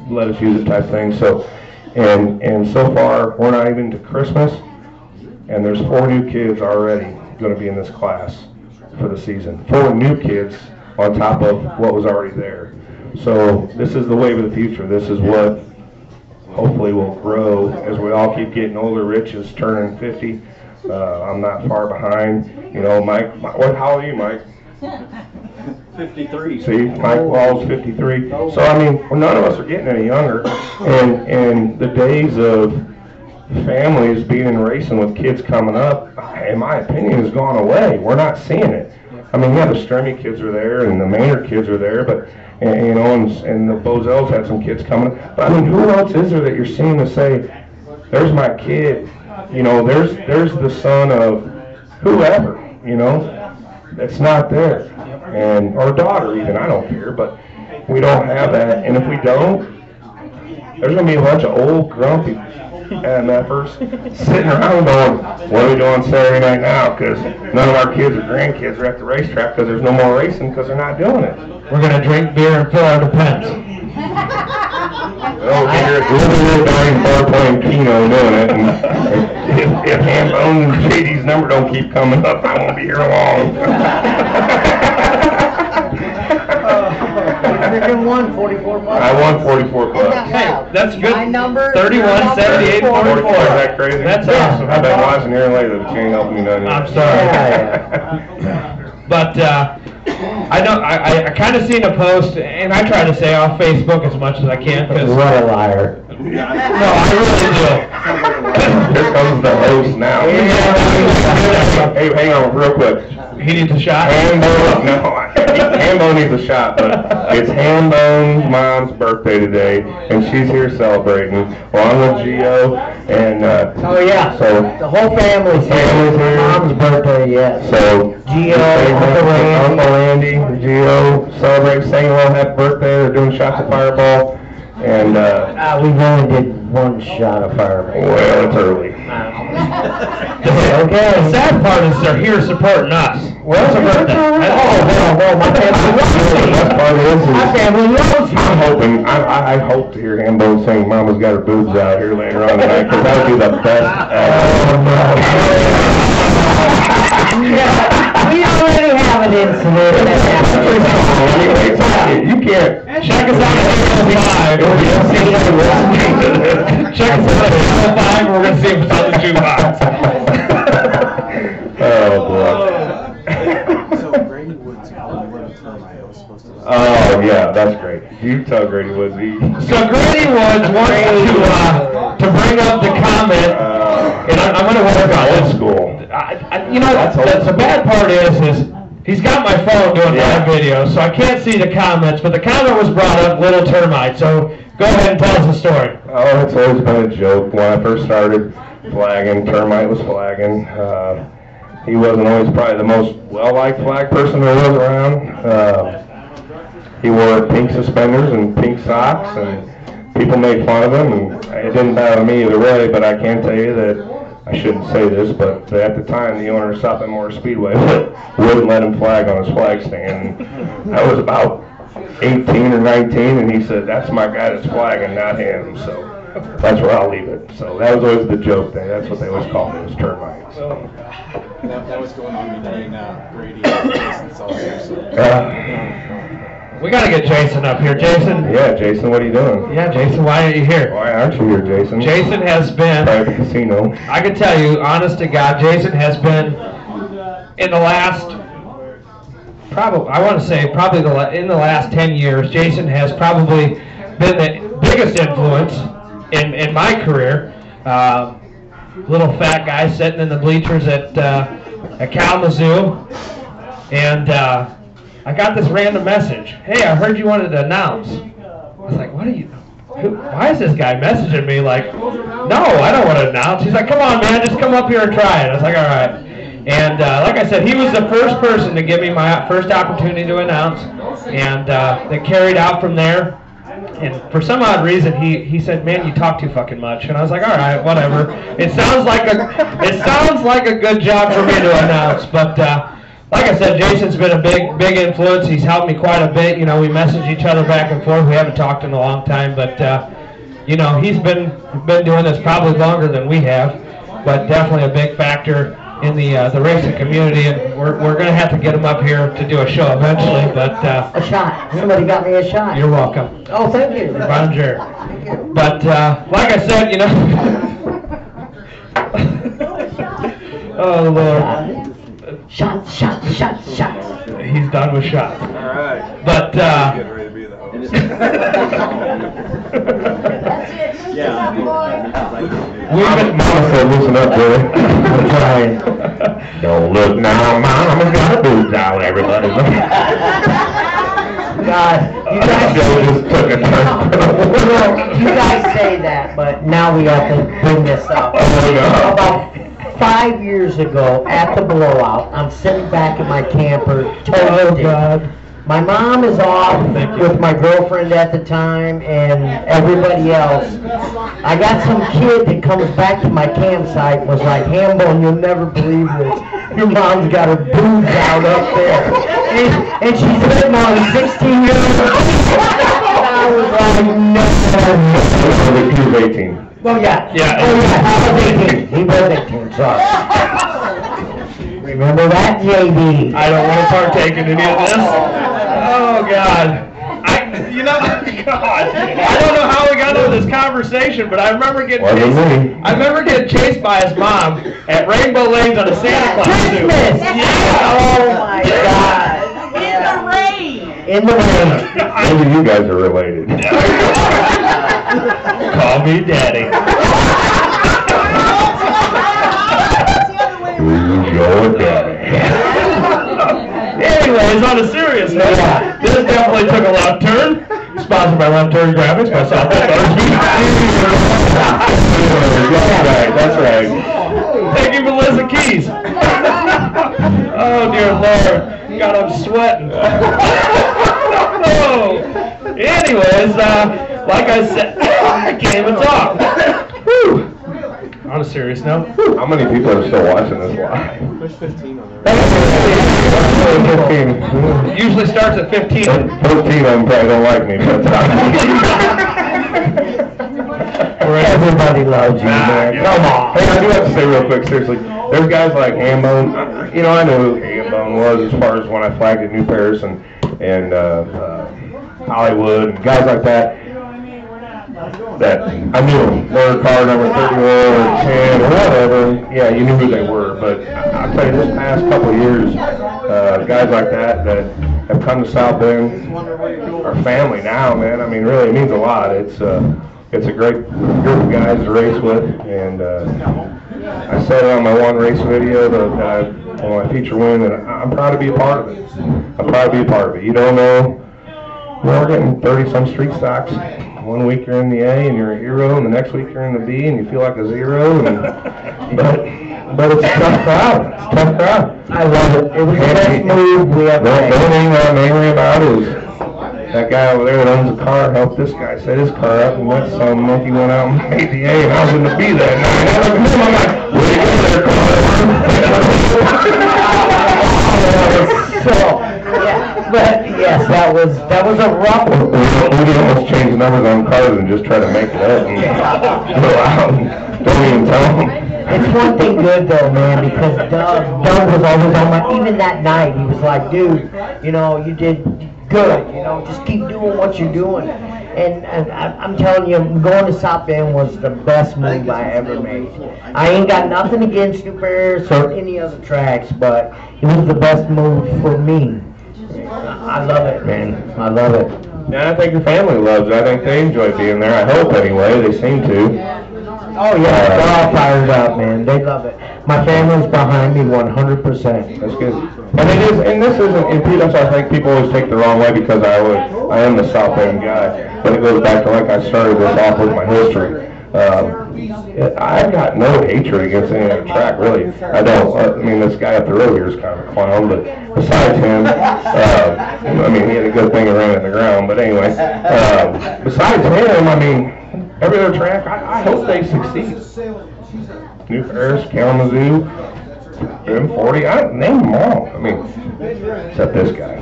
Speaker 6: let us use it type thing. So. And so far, we're not even to Christmas, and there's 4 new kids already going to be in this class for the season. 4 new kids on top of what was already there. So this is the wave of the future. This is what hopefully will grow as we all keep getting older. Rich is turning 50. I'm not far behind. You know, Mike, how old are you, Mike?
Speaker 1: 53.
Speaker 6: See, Mike Wall's 53. So I mean, well, none of us are getting any younger, and the days of families being in racing with kids coming up, in my opinion, has gone away. We're not seeing it. I mean, yeah, the Stremy kids are there, and the Maynard kids are there, but you know, and the Bozels had some kids coming. But I mean, who else is there that you're seeing to say, "There's my kid"? You know, there's the son of whoever. You know. It's not there, and or daughter even, I don't care, but we don't have that, and if we don't, there's going to be a bunch of old grumpy MFers sitting around going, what are we doing Saturday night now, because none of our kids or grandkids are at the racetrack because there's no more racing because they're not doing it.
Speaker 2: We're going to drink beer and fill our depends.
Speaker 6: Oh, we're dying far playing Keno doing it, and if Hambone and JD's number don't keep coming up, I won't be here long.
Speaker 3: You won 44 bucks.
Speaker 6: I won 44 bucks.
Speaker 2: Hey, that's good.
Speaker 3: My number?
Speaker 2: 31, 78, 44.
Speaker 6: Is that crazy?
Speaker 2: That's awesome.
Speaker 6: I've been watching here lately, but you ain't helping me none yet.
Speaker 2: I'm sorry. But I know I kind of seen a post, and I try to stay off Facebook as much as I can. Cause
Speaker 3: What a liar.
Speaker 2: No, I really do.
Speaker 6: Here comes the host now. Hey, hang on real quick.
Speaker 2: He needs a shot?
Speaker 6: Hambone needs a shot, but it's Hambone's mom's birthday today, and she's here celebrating along with Gio, and
Speaker 3: Oh yeah,
Speaker 6: so
Speaker 3: the whole family's here.
Speaker 6: Family's here.
Speaker 3: Mom's birthday, yes.
Speaker 6: so
Speaker 3: Gio, Uncle Randy.
Speaker 6: Gio, celebrate, saying a little happy birthday. They're doing shots of Fireball, and
Speaker 3: We've only did 1 shot of Fireball.
Speaker 6: well, it's early.
Speaker 2: Okay. The sad part is they're here supporting us.
Speaker 3: Well,
Speaker 2: it's a birthday.
Speaker 3: well, my family
Speaker 6: The best part is
Speaker 3: My family knows you.
Speaker 6: I'm hoping, I hope to hear Hambone sing Mama's Got Her Boobs Out here later on tonight, because that would be the best
Speaker 3: We already have an incident that happened.
Speaker 6: You can't.
Speaker 2: Check us out at 805. Check us out at 805. We're going to see if it's on the jukebox.
Speaker 6: Oh, boy.
Speaker 5: So Grady Woods called me to tell me I was supposed to.
Speaker 6: Oh, yeah, that's great. You tell Grady Woods.
Speaker 2: So Grady Woods wants to bring up the comment, and I'm going to work on
Speaker 6: old
Speaker 2: this.
Speaker 6: school.
Speaker 2: You know, the bad part is he's got my phone doing live video, so I can't see the comments, but the comment was brought up, little termite, so go ahead and tell us the story.
Speaker 6: Oh, it's always been a joke. When I first started flagging, Termite was flagging. He wasn't always probably the most well-liked flag person there was around. He wore pink suspenders and pink socks, and people made fun of him, and it didn't bother me either way, but I can tell you that I shouldn't say this, but at the time, the owner of South Bend Speedway wouldn't let him flag on his flag stand. And I was about 18 or 19, and he said, "That's my guy that's flagging, not him." So That's where I'll leave it. So that was always the joke thing. That's what they always called me, was termites.
Speaker 5: That was going on between Brady and Jason Sawyer. So.
Speaker 2: We got to get Jason up here. Jason.
Speaker 6: Yeah, Jason, what are you doing?
Speaker 2: Yeah, Jason, why are you here?
Speaker 6: Why aren't you here, Jason?
Speaker 2: Jason has been...
Speaker 6: Probably at the casino.
Speaker 2: I can tell you, honest to God, Jason has been in the last... I want to say probably in the last 10 years, Jason has probably been the biggest influence in my career. Little fat guy sitting in the bleachers at Kalamazoo, and I got this random message. Hey, I heard you wanted to announce. I was like, what are you? Why is this guy messaging me? Like, no, I don't want to announce. He's like, come on, man, just come up here and try it. I was like, all right. And like I said, he was the first person to give me my first opportunity to announce, and it carried out from there. And for some odd reason, he said, "Man, you talk too fucking much." And I was like, "All right, whatever." It sounds like a good job for me to announce. But like I said, Jason's been a big influence. He's helped me quite a bit. You know, we message each other back and forth. We haven't talked in a long time, but you know, he's been doing this probably longer than we have. But definitely a big factor in the racing community, and we're going to have to get him up here to do a show eventually. But
Speaker 3: a shot. Somebody got me a shot.
Speaker 2: You're welcome.
Speaker 3: Oh, thank you.
Speaker 2: Bonjour. But like I said, you know, oh Lord,
Speaker 3: shots.
Speaker 2: he's done with shots.
Speaker 5: All right.
Speaker 2: But
Speaker 5: Getting ready to be the host.
Speaker 2: we've been.
Speaker 6: Mama said, listen up, boy. I'm trying. Don't look now, Mama got boots out, everybody.
Speaker 3: God, you guys,
Speaker 6: just took a turn.
Speaker 3: you guys say that, but now we have to bring this up. About 5 years ago, at the blowout, I'm sitting back in my camper, toasting. My mom is off with my girlfriend at the time and everybody else. I got some kid that comes back to my campsite and was like, "Hambone, you'll never believe this. Your mom's got her boobs out up there." And she's sitting on a 16-year-old. And I was like, no.
Speaker 6: He was 18.
Speaker 3: Well, yeah.
Speaker 2: Yeah.
Speaker 3: Oh, yeah. He was 18, sorry. Remember that, JB?
Speaker 2: I don't want to partake in any of this. Oh God. God. I don't know how we got into this conversation, but I remember getting chased by his mom at Rainbow Lanes on a Santa Claus suit.
Speaker 3: Christmas!
Speaker 2: Yeah.
Speaker 3: Oh my God. In the rain.
Speaker 6: Maybe you guys are related.
Speaker 2: Call me daddy.
Speaker 6: Your daddy.
Speaker 2: Anyways, on a serious note, this definitely took a left turn. Sponsored by Left Turn Graphics by Southwest RC.
Speaker 6: That's right.
Speaker 2: Thank you, Melissa Keys. Oh, dear Lord. God, I'm sweating. Oh. Anyways, like I said, I can't even talk. Whew. On a serious note.
Speaker 6: How many people are still watching this live?
Speaker 5: There's 15 on there.
Speaker 6: 15.
Speaker 2: Usually starts at 15.
Speaker 6: 14 of them probably don't like me, but
Speaker 3: Everybody loves you, man. Come on.
Speaker 6: Hey, I do have to say real quick, seriously, there's guys like Hambone. You know, I know who Hambone was as far as when I flagged at New Paris and Hollywood and guys like that. That I knew them. They were car number 31 or 10 or whatever. Yeah, you knew who they were. But I'll tell you, this past couple of years, guys like that have come to South Bend are family now, man. I mean, really, it means a lot. It's a great group of guys to race with, and I said it on my one race video on my feature win, and I'm proud to be a part of it. I'm proud to be a part of it. You don't know, we're getting 30-some street stocks. One week you're in the A and you're a hero, and the next week you're in the B and you feel like a zero. But it's a tough crowd. It's a tough crowd.
Speaker 3: I love it. It was the best move we ever
Speaker 6: The
Speaker 3: made.
Speaker 6: only thing I'm angry about is that guy over there that owns the car helped this guy set his car up, and that some monkey went out and made the A, and I was in the B that night. And I'm like, where you go there, car?
Speaker 3: But Yes, that was a rough one.
Speaker 6: We can almost change numbers on cars and just try to make it up and go out and don't even tell them.
Speaker 3: It's one thing good though, man, because Doug was always on my, even that night, he was like, dude, you know, you did good, you know, just keep doing what you're doing. And I'm telling you, going to South Bend was the best move I ever made. I ain't got nothing against New Paris or any other tracks, but it was the best move for me. I love it, man. I love it.
Speaker 6: Yeah, I think your family loves it. I think they enjoy being there. I hope anyway. They seem to.
Speaker 3: Oh yeah, they're all fired up, man. They love it. My family's behind me 100%.
Speaker 6: That's good. And it is, and this isn't, and that's why I think people always take the wrong way because I am the South Bend guy. But it goes back to like I started this off with my history. I've got no hatred against any other track, really. I don't. I mean, this guy up the road here is kind of a clown, but besides him, I mean, he had a good thing and ran it in the ground. But anyway, besides him, I mean, every other track, I hope they succeed. New Paris, Kalamazoo, M40, I don't name them all. I mean, except this guy.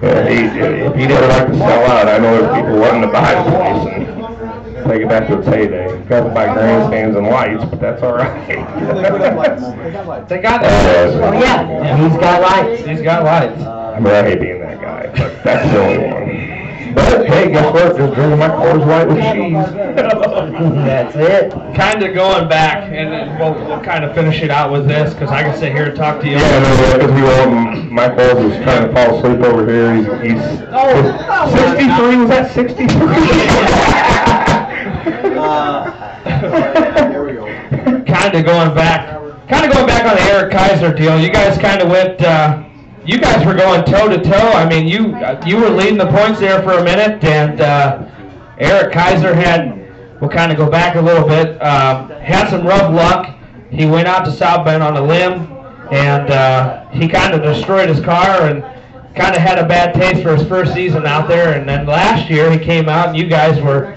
Speaker 6: Yeah, if he'd ever like to sell out, I know there's people wanting to buy the place and take it back to its heyday. Got to buy grandstands and lights, but that's all right.
Speaker 2: They got that.
Speaker 3: Oh yeah, he's got lights.
Speaker 2: He's got lights.
Speaker 6: I mean, I hate being that guy, but that's the only one. But hey, guess what? Just drinking my Coors Light with cheese.
Speaker 3: That's it.
Speaker 2: Kind of going back, and then we'll kind of finish it out with this, because I can sit here and talk to you.
Speaker 6: Yeah, no, because he won't. Michael is trying to fall asleep over here. He's 63. Was that 63?
Speaker 5: There we go.
Speaker 2: Kind of going back on the Eric Kaiser deal. You guys kind of went. You guys were going toe-to-toe. I mean, you were leading the points there for a minute, and Eric Kaiser we'll kind of go back a little bit, had some rough luck. He went out to South Bend on a limb, and he kind of destroyed his car and kind of had a bad taste for his first season out there. And then last year he came out, and you guys were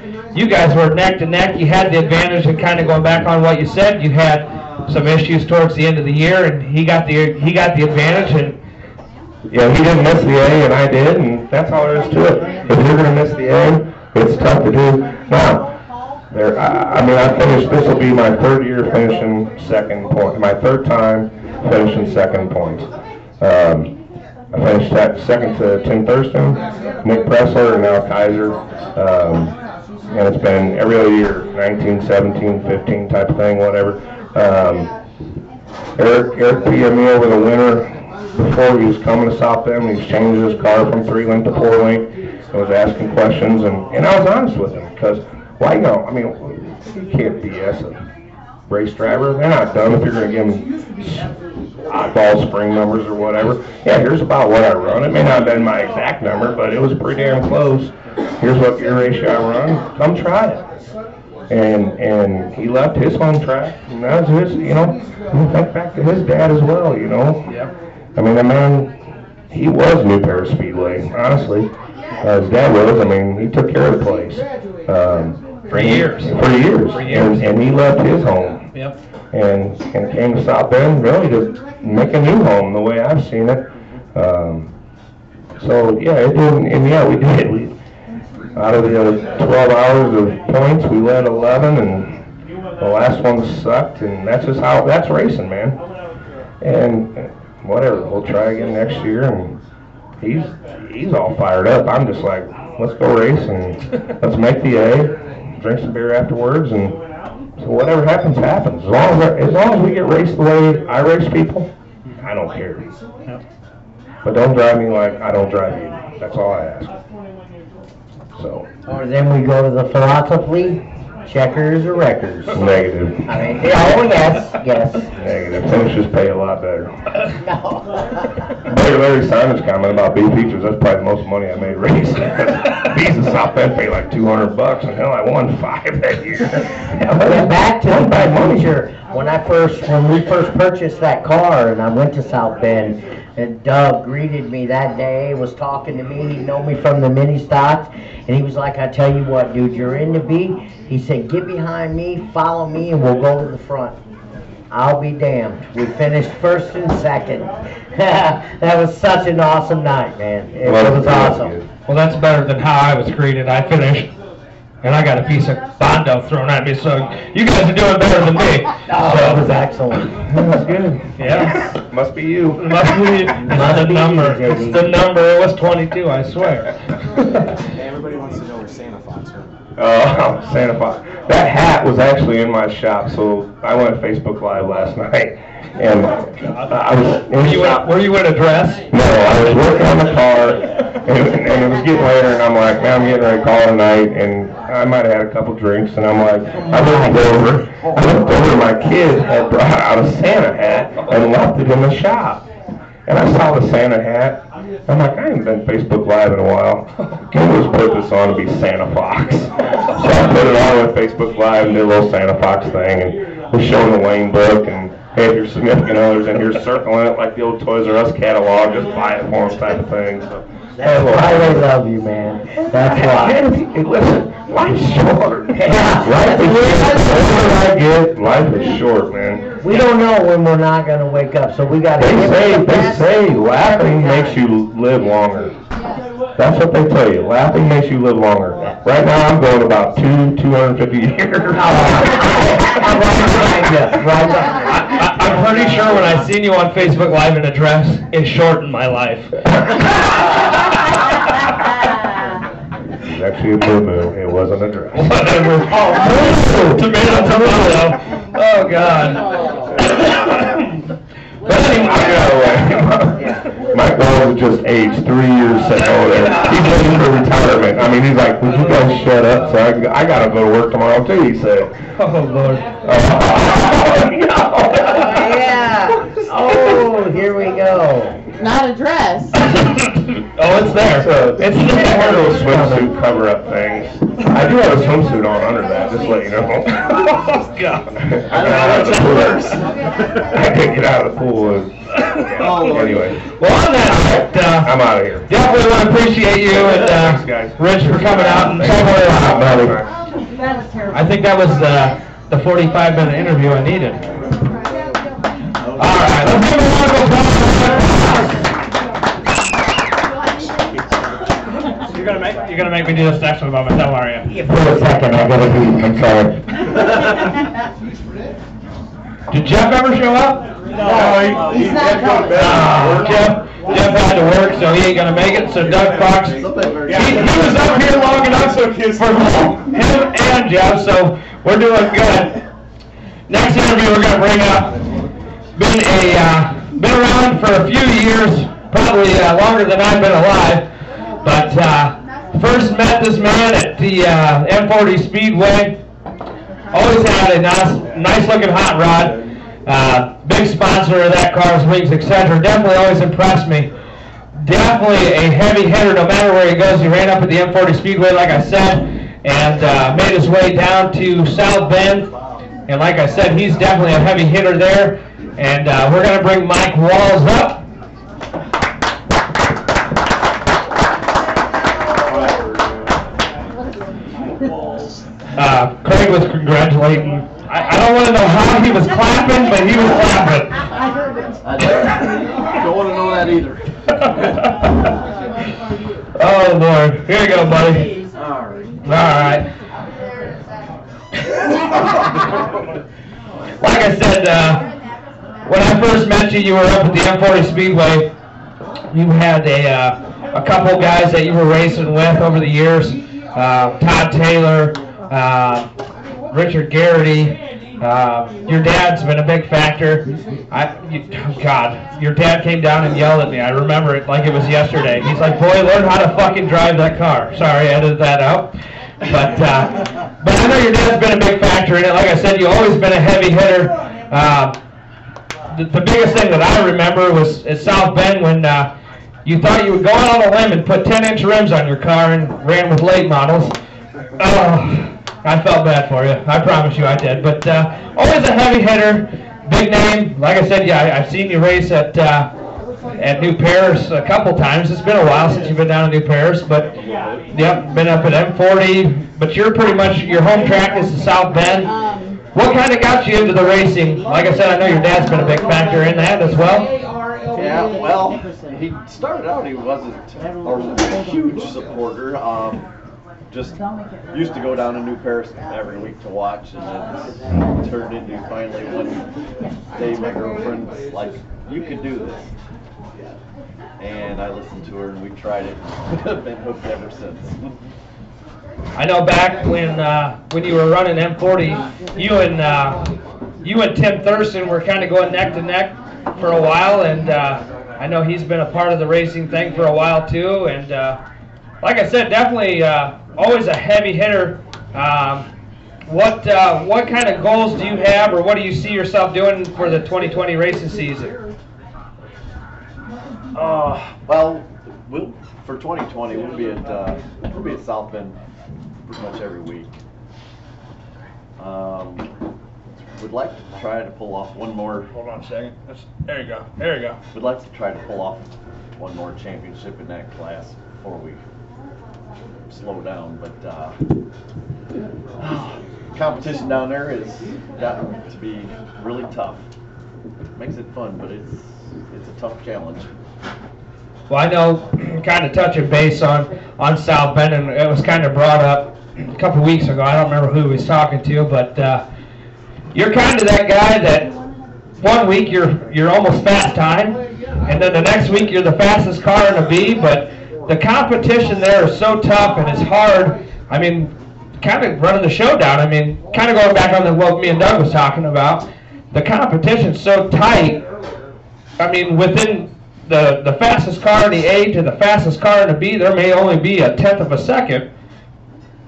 Speaker 2: neck to neck. You had the advantage, and kind of going back on what you said, you had some issues towards the end of the year, and he got the advantage. And
Speaker 6: yeah, he didn't miss the A, and I did, and that's all there is to it. If you're going to miss the A, it's tough to do. Now, I finished, this will be my third year finishing second point, my third time finishing second points. I finished second to Tim Thurston, Nick Pressler, and now Kaiser. And it's been every other year, 19, 17, 15 type of thing, whatever. Eric PM'd me over the winter before he was coming to South Bend. He's changed his car from 3-link to 4-link. I was asking questions, and I was honest with him, because why go? I mean, you can't BS a race driver. They're not done if you're going to give them oddball spring numbers or whatever. Yeah, here's about what I run. It may not have been my exact number, but it was pretty damn close. Here's what gear ratio I run. Come try it. And he left his home track, and that was his, you know, think back to his dad as well, you know.
Speaker 2: Yep.
Speaker 6: I mean, the man, he was New Paris Speedway, honestly. His dad was. I mean, he took care of the place.
Speaker 2: For years.
Speaker 6: And he left his home.
Speaker 2: Yep.
Speaker 6: And came to South Bend really to make a new home, the way I've seen it. So, yeah, it didn't, and yeah, we did. Out of the 12 hours of points, we led 11, and the last one sucked, and that's just how, that's racing, man. And whatever, we'll try again next year, and he's all fired up. I'm just like, let's go race, and let's make the A, drink some beer afterwards, and so whatever happens, happens. As long as we get raced the way I race people, I don't care. But don't drive me like I don't drive you. That's all I ask. So.
Speaker 3: Or then we go to the philosophy, checkers or wreckers.
Speaker 6: Negative.
Speaker 3: I mean, oh yes.
Speaker 6: Negative. Finishes pay a lot better.
Speaker 3: No.
Speaker 6: Larry Simon's comment about B features, that's probably the most money I made racing. B's in South Bend pay like $200, and hell, I won 5 that year.
Speaker 3: Went back to the feature when we first purchased that car, and I went to South Bend. And Doug greeted me that day, was talking to me. He know me from the mini stocks. And he was like, I tell you what, dude, you're in the B. He said, get behind me, follow me, and we'll go to the front. I'll be damned. We finished first and second. That was such an awesome night, man. It was awesome.
Speaker 2: Well, that's better than how I was greeted. I finished, and I got a piece of Bondo thrown at me, so you guys are doing better than me.
Speaker 3: Oh, that was excellent.
Speaker 2: That was good. Yeah.
Speaker 6: Must be you.
Speaker 2: Must be you. It's the number. It's the number. It was 22, I swear.
Speaker 5: Everybody wants to know where Santa Fox are.
Speaker 6: Oh, Santa Fox. That hat was actually in my shop, so I went Facebook Live last night, and I was in the shop.
Speaker 2: Were you in a dress?
Speaker 6: No, I was working on the car, and it was getting later, and I'm like, man, I'm getting ready to call tonight, and I might have had a couple drinks, and I'm like, I looked over, my kid had brought out a Santa hat and left it in the shop. And I saw the Santa hat. I'm like, I haven't been Facebook Live in a while. Can we just put this on to be Santa Fox? So I put it on with Facebook Live and did a little Santa Fox thing, and was showing the Wayne book, and hey, if your significant other's in here circling it like the old Toys R Us catalog, just buy it for them type of thing. So,
Speaker 3: that's why they love you, man. That's why.
Speaker 6: Hey, listen, life's short.
Speaker 3: Yeah.
Speaker 6: Life is short, man.
Speaker 3: We don't know when we're not going to wake up, so we got to.
Speaker 6: They say laughing makes you live longer. That's what they tell you. Laughing makes you live longer. Right now, I'm going about 250 years.
Speaker 2: I'm pretty sure when I seen you on Facebook Live in a dress, it shortened my life.
Speaker 6: It was actually a boo-boo. It wasn't a dress.
Speaker 2: Whatever. Oh, tomato. Oh, God.
Speaker 6: But anyway, my goal was just age 3 years sitting over there. He's looking for retirement. I mean, he's like, would you guys shut up? So I got to go to work tomorrow, too, he said.
Speaker 2: Oh, Lord.
Speaker 3: Yeah. Oh, here we go.
Speaker 4: Not a dress.
Speaker 2: Oh, it's there.
Speaker 6: It's one of those swimsuit cover-up things. I do have a swimsuit on under that, just to let you know.
Speaker 2: Oh, God.
Speaker 6: I couldn't get out of the pool. Anyway.
Speaker 2: Well, on that note,
Speaker 6: I'm out of here.
Speaker 2: Definitely want to appreciate you and
Speaker 6: Thanks, guys.
Speaker 2: Rich for coming out and somewhere out, buddy. I think that was the 45-minute interview I needed. All right, let's give a round of applause. You're gonna make me do this next one by myself, are you?
Speaker 3: Yeah, for a second, I gotta be. I'm sorry.
Speaker 2: Did Jeff ever show up?
Speaker 4: No, he's not coming.
Speaker 2: Jeff had to work, so he ain't gonna make it. So Doug Fox, he was up here long enough for him and Jeff. So we're doing good. Next interview we're gonna bring up. Been around for a few years, probably longer than I've been alive. But first met this man at the M40 Speedway. Always had a nice looking hot rod. Big sponsor of that car's wings, etc. Definitely always impressed me. Definitely a heavy hitter no matter where he goes. He ran up at the M40 Speedway, like I said, and made his way down to South Bend. And like I said, he's definitely a heavy hitter there. And we're going to bring Mike Walls up. Craig was congratulating. I don't want to know how he was clapping, but he was clapping.
Speaker 4: I heard it.
Speaker 5: Don't want to know that either.
Speaker 2: Oh, Lord. Here you go, buddy. All right. Like I said, when I first met you, you were up at the M40 Speedway. You had a couple guys that you were racing with over the years. Todd Taylor, Richard Garrity. Your dad's been a big factor. God, your dad came down and yelled at me. I remember it like it was yesterday. He's like, boy, learn how to fucking drive that car. Sorry, I edited that out. But I know your dad's been a big factor in it. Like I said, you've always been a heavy hitter. The biggest thing that I remember was at South Bend when you thought you would go out on a limb and put 10-inch rims on your car and ran with late models. Oh, I felt bad for you. I promise you I did. But always a heavy hitter, big name. Like I said, yeah, I've seen you race at New Paris a couple times. It's been a while since you've been down to New Paris, but yep, been up at M40. But you're pretty much, your home track is the South Bend. What kind of got you into the racing? Like I said, I know your dad's been a big factor in that as well.
Speaker 7: Yeah, well, he started out, he wasn't a huge supporter. Just used to go down to New Paris every week to watch, and then turned into finally one day my girlfriend's like, you can do this. And I listened to her and we tried it. Been hooked ever since.
Speaker 2: I know back when you were running M40, you and Tim Thurston were kind of going neck to neck for a while, and I know he's been a part of the racing thing for a while too. And like I said, definitely always a heavy hitter. What kind of goals do you have, or what do you see yourself doing for the 2020 racing season?
Speaker 7: Well, for 2020, we'll be at South Bend pretty much every week. We'd like to try to pull off one more.
Speaker 2: Hold on a second. There you go. There you go.
Speaker 7: We'd like to try to pull off one more championship in that class before we slow down. But competition down there has gotten to be really tough. Makes it fun, but it's a tough challenge.
Speaker 2: Well, I know, kind of touching base on South Bend, and it was kind of brought up a couple of weeks ago. I don't remember who he was talking to, but you're kind of that guy that one week you're almost fast time, and then the next week you're the fastest car in a B. But the competition there is so tough and it's hard. I mean, kind of running the show down. I mean, kind of going back on what me and Doug was talking about. The competition's so tight. I mean, within the fastest car in the A to the fastest car in the B, there may only be a tenth of a second.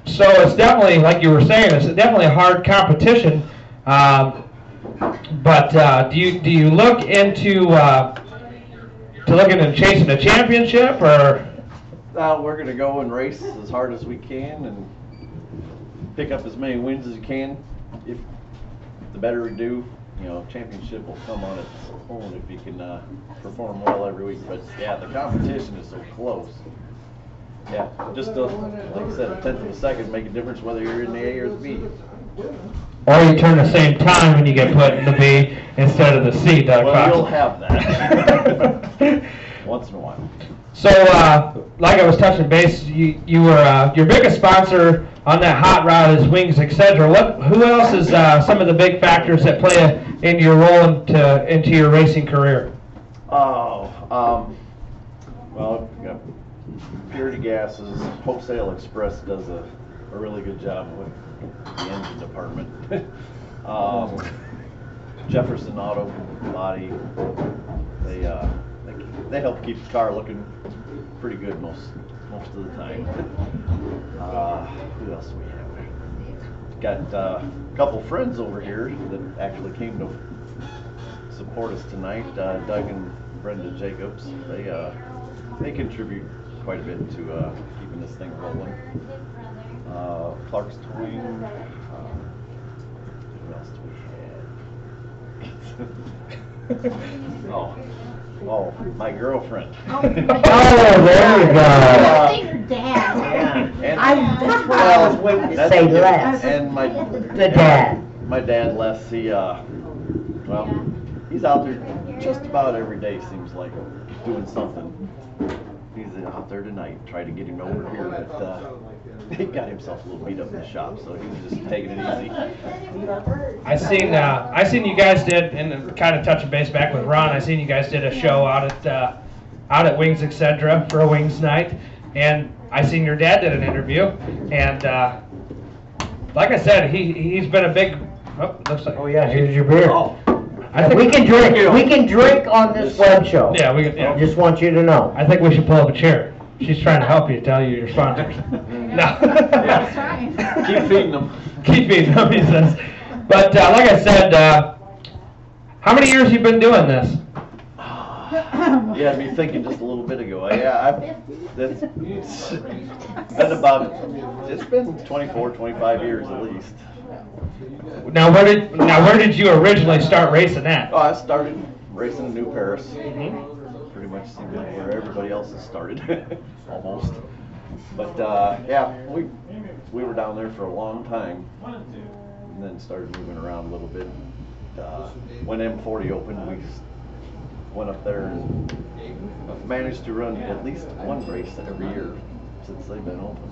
Speaker 2: So it's definitely, like you were saying, it's definitely a hard competition. But do you look into looking at chasing a championship, or?
Speaker 7: We're going to go and race as hard as we can and pick up as many wins as you can. If the better we do, championship will come on its own if you can perform well every week. But yeah, the competition is so close. Yeah, just like I said, a tenth of a second make a difference whether you're in the A or the B.
Speaker 2: Or you turn the same time when you get put in the B instead of the C, Doug.
Speaker 7: Well, you'll have that once in a while.
Speaker 2: So, like I was touching base, you were your biggest sponsor on that hot rod is Wings, etc. Who else is some of the big factors that play in your role into your racing career?
Speaker 7: Well, Purity Gases, Wholesale Express does a really good job with the engine department. Jefferson Auto Body, they help keep the car looking pretty good most of the time. Who else do we have? Got a couple friends over here that actually came to support us tonight. Doug and Brenda Jacobs. They contribute quite a bit to keeping this thing rolling. Clark's Towing. Who else do we have? Oh, my girlfriend.
Speaker 3: Oh, there you go.
Speaker 4: Say your dad.
Speaker 3: That's what I was waiting to say, Les.
Speaker 7: And
Speaker 3: The dad.
Speaker 7: My dad, Les, he's out there just about every day, seems like, doing something. He's out there tonight, trying to get him over here, but he got himself a little beat up in the shop, so he was just taking it easy.
Speaker 2: I seen you guys did, and kind of touching base back with Ron, I seen you guys did a show out at Wings, etc. for a Wings night, and I seen your dad did an interview, and like I said, he's been a big. Looks like.
Speaker 3: Oh yeah, here's your beer.
Speaker 7: Oh.
Speaker 2: I think
Speaker 3: we can drink. We can drink on this web show.
Speaker 2: Yeah, we can. Yeah.
Speaker 3: Just want you to know.
Speaker 2: I think we should pull up a chair. She's trying to help you, tell you your sponsors. No.
Speaker 4: That's right.
Speaker 7: Keep feeding them.
Speaker 2: Keep feeding them, he says. But like I said, how many years have you been doing this?
Speaker 7: You had me thinking just a little bit ago. It's been 24, 25 years at least.
Speaker 2: Now where did you originally start racing at?
Speaker 7: Oh, I started racing in New Paris. Pretty much seemed like where everybody else has started, almost. But yeah, we were down there for a long time. and then started moving around a little bit. When M40 opened, we went up there and managed to run at least one race every year since they've been open.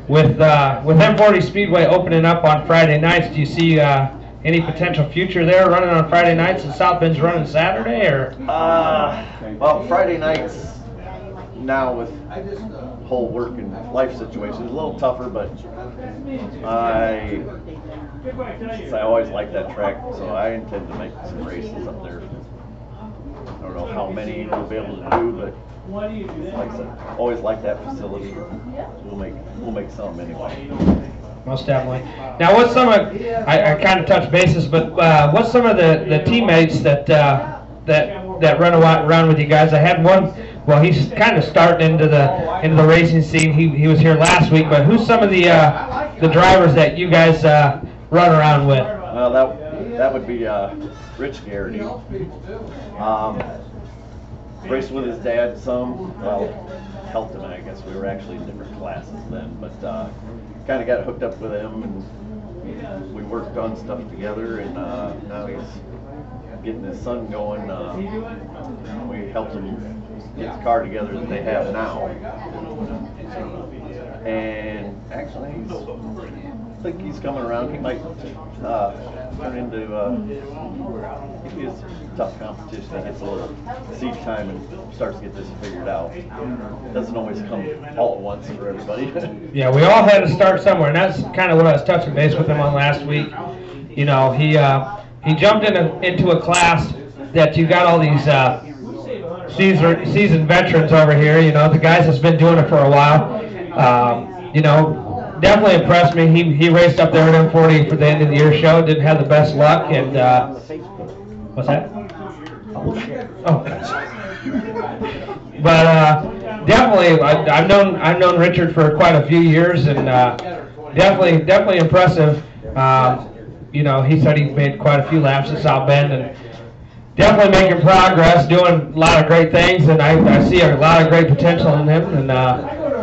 Speaker 2: With M40 Speedway opening up on Friday nights, do you see any potential future there running on Friday nights and South Bend's running Saturday, or?
Speaker 7: Well, Friday nights now with whole work and life situation is a little tougher, but I always like that track, so I intend to make some races up there. I don't know how many we'll be able to do, but like I said, always like that facility. We'll make some anyway.
Speaker 2: Most definitely. Now, what's some of, I kind of touched bases, but what's some of the teammates that run around with you guys? I had one. Well, he's kind of starting into the racing scene. He was here last week, but who's some of the drivers that you guys run around with?
Speaker 7: That would be Rich Garrity. Raced with his dad some. Well, helped him. I guess we were actually in different classes then, but kind of got hooked up with him, and we worked on stuff together. And now he's getting his son going. We helped him get the car together that they have now. And actually, I think he's coming around. He might turn into, if he has tough competition, he gets a little seat time and starts to get this figured out. It doesn't always come all at once for everybody.
Speaker 2: Yeah, we all had to start somewhere, and that's kind of what I was touching base with him on last week. You know, he jumped into a class that you got all these seasoned veterans over here, you know, the guys that's been doing it for a while. You know, definitely impressed me. He raced up there at M40 for the end of the year show. Didn't have the best luck, and what's that? Oh, but definitely, I've known Richard for quite a few years, and definitely impressive. You know, he said he made quite a few laps at South Bend, and definitely making progress, doing a lot of great things, and I see a lot of great potential in him, and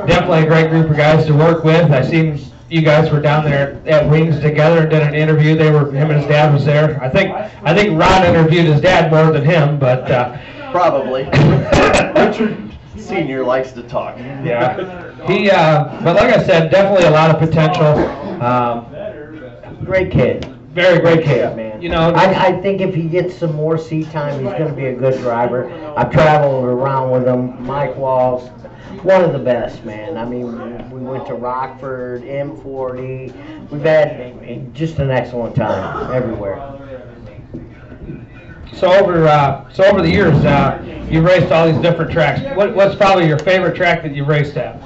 Speaker 2: definitely a great group of guys to work with. I seen you guys were down there at Wings together and did an interview. Him and his dad was there. I think Ron interviewed his dad more than him, but
Speaker 7: probably. Richard Senior likes to talk.
Speaker 2: Yeah, but like I said, definitely a lot of potential.
Speaker 3: Great kid.
Speaker 2: Very great kid,
Speaker 3: Yeah, man.
Speaker 2: You know,
Speaker 3: I think if he gets some more seat time, he's going to be a good driver. I've traveled around with him. Mike Walls, one of the best, man. I mean, we went to Rockford, M40. We've had just an excellent time everywhere.
Speaker 2: So over the years, you've raced all these different tracks. What's probably your favorite track that you've raced at?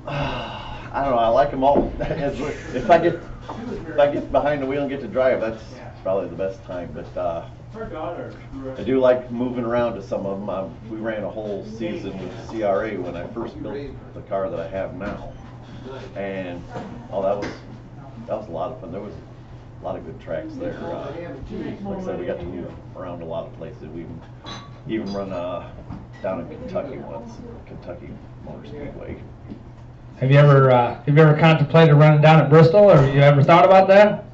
Speaker 7: I don't know. I like them all. If I get behind the wheel and get to drive, that's probably the best time. But I do like moving around to some of them. We ran a whole season with CRA when I first built the car that I have now, and that was a lot of fun. There was a lot of good tracks there. Like I said, we got to move around a lot of places. We even run down in Kentucky once, Kentucky Motor Speedway.
Speaker 2: Have you ever contemplated running down at Bristol, or have you ever thought about that?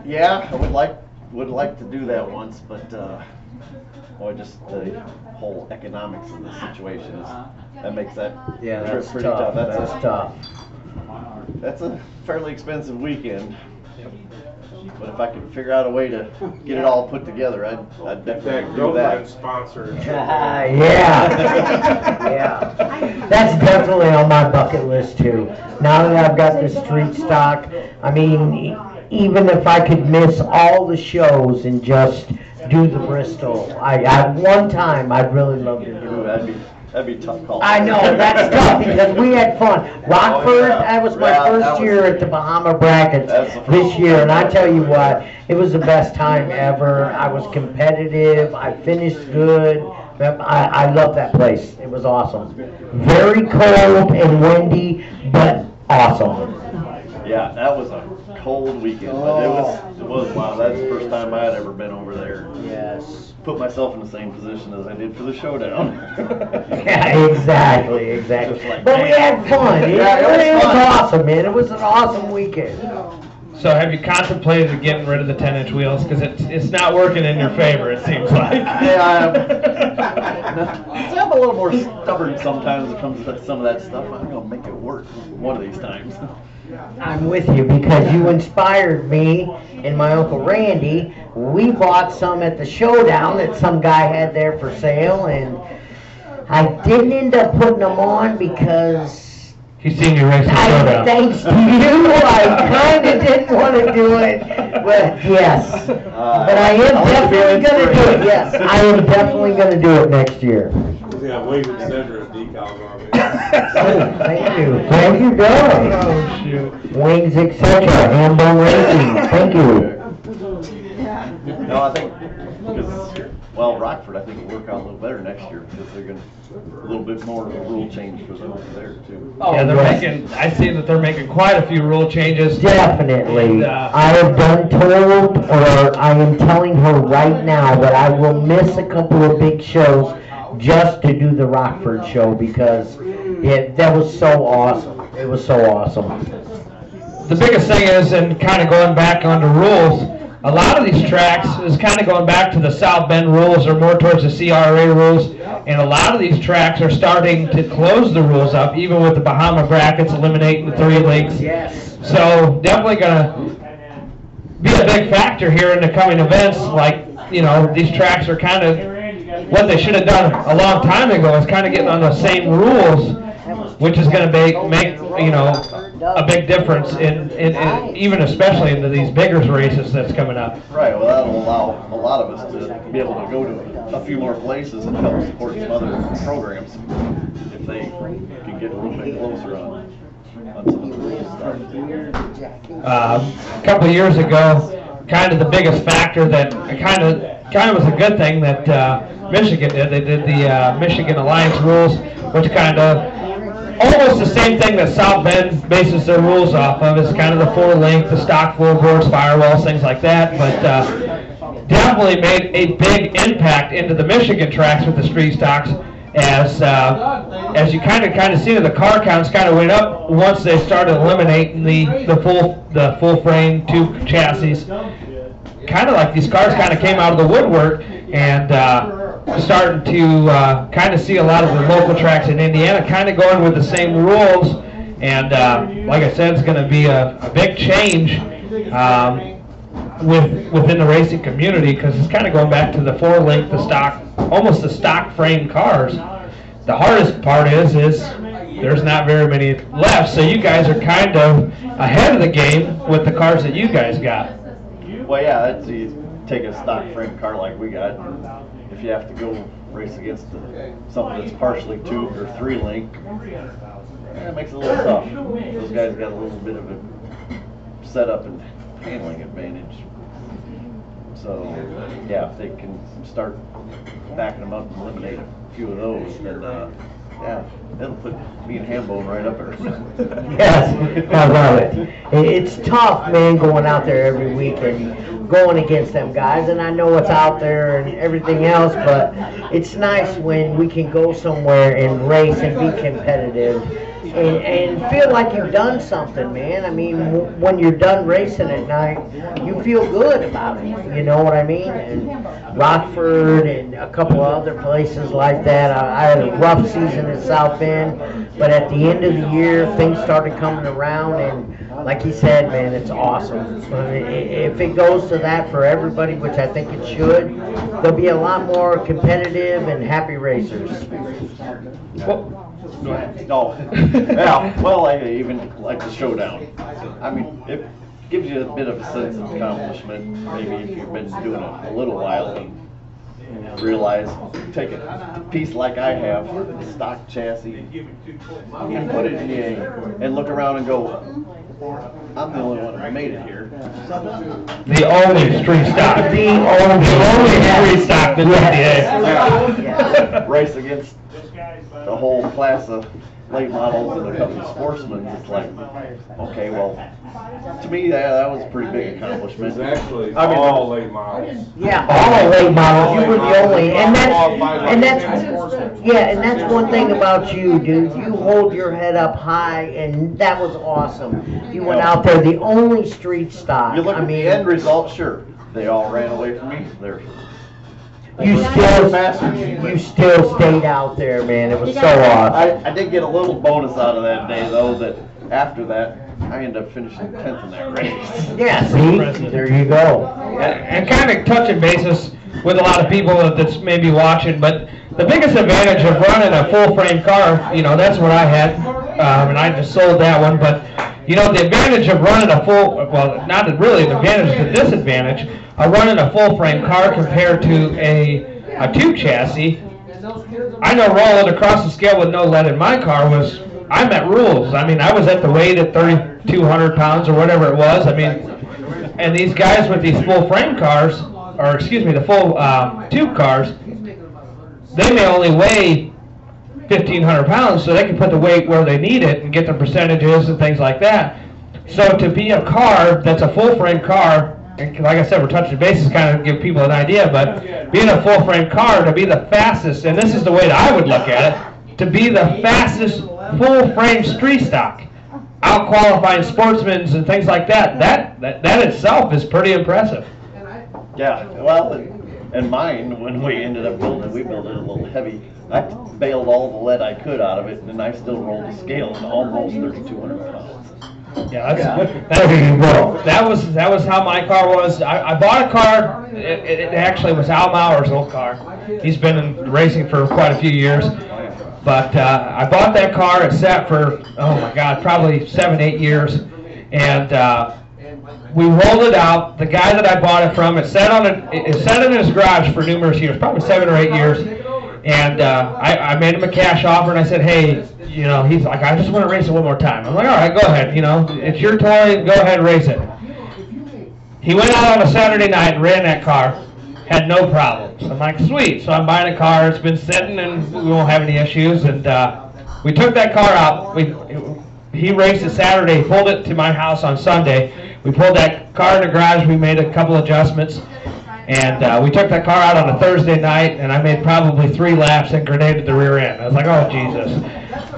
Speaker 7: Yeah, I would like to do that once, but just the whole economics of the situation that makes that trip pretty tough.
Speaker 3: That's tough.
Speaker 7: That's a fairly expensive weekend. But if I could figure out a way to get it all put together, I'd definitely do that.
Speaker 5: Sponsor.
Speaker 3: Yeah. That's definitely on my bucket list too. Now that I've got the street stock, I mean, even if I could miss all the shows and just do the Bristol, one time I'd really love to do it.
Speaker 7: That'd be a tough call.
Speaker 3: I know, that's tough because we had fun. Rockford, that was my first year at the Bahama Brackets this year, and I tell you what, it was the best time ever. I was competitive, I finished good. I love that place. It was awesome. Very cold and windy, but awesome.
Speaker 7: Yeah, that was a cold weekend, but it was wow. That's the first time I had ever been over there.
Speaker 3: Yes.
Speaker 7: Put myself in the same position as I did for the showdown.
Speaker 3: Yeah, exactly.
Speaker 7: Just like,
Speaker 3: But we had fun. It was
Speaker 7: fun.
Speaker 3: awesome, man. It was an awesome weekend.
Speaker 2: So have you contemplated getting rid of the 10-inch wheels? Because it's not working in your favor, it seems like.
Speaker 7: Yeah, I'm a little more stubborn sometimes when it comes to some of that stuff. I'm going to make it work one of these times.
Speaker 3: I'm with you because you inspired me and my Uncle Randy. We bought some at the showdown that some guy had there for sale, and I didn't end up putting them on because
Speaker 2: He's seen you race the showdown.
Speaker 3: thanks to you, I kind of didn't want to do it, but yes. But I am definitely going to do it, yes. I am definitely going to do it next year.
Speaker 8: Yeah, Wings Etc. decals on me.
Speaker 3: Oh, thank you. Thank you, Doug.
Speaker 2: Oh, shoot.
Speaker 3: Wings Etc. MWRacing. Thank you.
Speaker 7: No, I think because, well, Rockford, I think will work out a little better next year because they're going to a little bit more of a rule change for them over there too.
Speaker 2: Yeah, they're making. I see that they're making quite a few rule changes.
Speaker 3: Definitely.
Speaker 2: And,
Speaker 3: I have done told, or I am telling her right now that I will miss a couple of big shows just to do the Rockford show because that was so awesome. It was so awesome.
Speaker 2: The biggest thing is, and kind of going back on the rules, a lot of these tracks is kind of going back to the South Bend rules or more towards the CRA rules, and a lot of these tracks are starting to close the rules up, even with the Bahama brackets eliminating the 3 links.
Speaker 3: Yes.
Speaker 2: So definitely going to be a big factor here in the coming events. Like, you know, these tracks are kind of what they should have done a long time ago is kind of getting on the same rules, which is going to make you know, a big difference in even especially into these bigger races that's coming up.
Speaker 7: Right, well that'll allow a lot of us to be able to go to a few more places and help support some other programs if they can get a little bit closer on some of the rules stuff.
Speaker 2: A couple of years ago, kind of the biggest factor that kind of was a good thing that Michigan did. They did the Michigan Alliance rules, which kind of almost the same thing that South Bend bases their rules off of. Is kind of the 4-link, the stock floorboards, firewalls, things like that. But definitely made a big impact into the Michigan tracks with the street stocks. As you kind of see that the car counts kind of went up once they started eliminating the full frame tube chassis. Kind of like these cars kind of came out of the woodwork and starting to kind of see a lot of the local tracks in Indiana kind of going with the same rules. And like I said, it's going to be a big change within the racing community because it's kind of going back to the 4-link, the stock, almost the stock frame cars. The hardest part is there's not very many left, so you guys are kind of ahead of the game with the cars that you guys got.
Speaker 7: Well, yeah, that's you take a stock frame car like we got. If you have to go race against something that's partially tubed or 3-link, it makes it a little tough. Those guys got a little bit of a setup and handling advantage. So, yeah, if they can start backing them up and eliminate a few of those, then yeah, it'll put me and Hambone right up there.
Speaker 3: Yes, I love it. It's tough, man, going out there every week and going against them guys, and I know what's out there and everything else, but it's nice when we can go somewhere and race and be competitive and feel like you've done something, man. I mean, when you're done racing at night, you feel good about it, you know what I mean? And Rockford and a couple of other places like that. I had a rough season at South Bend, but at the end of the year, things started coming around, and like he said, man, it's awesome. If it goes to that for everybody, which I think it should, there'll be a lot more competitive and happy racers.
Speaker 7: Go ahead. No. Yeah, well, I even like the showdown. I mean, it gives you a bit of a sense of accomplishment, maybe if you've been doing it a little while and realize, take a piece like I have, a stock chassis, and put it in the A, and look around and go, I'm the only one that made it here.
Speaker 2: The only street stock.
Speaker 3: The only
Speaker 2: street stock that did the A.
Speaker 7: Yeah. Race against the whole class of late models and a couple of sportsmen, it's like, okay, well, to me that was a pretty big accomplishment.
Speaker 8: It's actually
Speaker 7: I mean,
Speaker 8: all late models.
Speaker 3: Yeah, all late models. You were the only, and that's one thing about you, dude. You hold your head up high, and that was awesome. You went out there, the only street stock.
Speaker 7: You look at the end result, sure, they all ran away from me.
Speaker 3: You still stayed out there, man. It was so awesome.
Speaker 7: I did get a little bonus out of that day, though, that after that, I ended up finishing 10th in that race.
Speaker 3: Yeah, see? There you go.
Speaker 2: And kind of touching bases with a lot of people that's maybe watching, but the biggest advantage of running a full frame car, that's what I had, and I just sold that one, but the advantage of running a full, well, not really an advantage, the disadvantage of running a full frame car compared to a tube chassis. I know rolling across the scale with no lead in my car I met rules. I mean, I was at the weight at 3,200 pounds or whatever it was. I mean, and these guys with these full frame cars, or excuse me, the full tube cars, they may only weigh 1,500 pounds, so they can put the weight where they need it and get the percentages and things like that. So to be a car that's a full frame car, and like I said, we're touching bases, kind of give people an idea, but being a full frame car, to be the fastest, and this is the way that I would look at it, to be the fastest full frame street stock, out qualifying sportsmen and things like that, that itself is pretty impressive.
Speaker 7: Yeah, well, and mine, when we ended up building it, we built it a little heavy. I bailed all the lead I could out of it, and I still rolled a scale at almost 3,200 pounds.
Speaker 2: Yeah, that was how my car was. I bought a car. It actually was Al Mauer's old car. He's been in racing for quite a few years. But I bought that car. It sat for, oh my God, probably 7-8 years, and we rolled it out. The guy that I bought it from, it sat in his garage for numerous years, probably 7 or 8 years. And I made him a cash offer, and I said, hey, he's like, I just want to race it one more time. I'm like, all right, go ahead. It's your toy. Go ahead and race it. He went out on a Saturday night and ran that car. Had no problems. I'm like, sweet. So I'm buying a car. It's been sitting, and we won't have any issues. And we took that car out. He raced it Saturday. Pulled it to my house on Sunday. We pulled that car in the garage. We made a couple adjustments. And we took that car out on a Thursday night, and I made probably 3 laps and grenaded the rear end. I was like, oh, Jesus.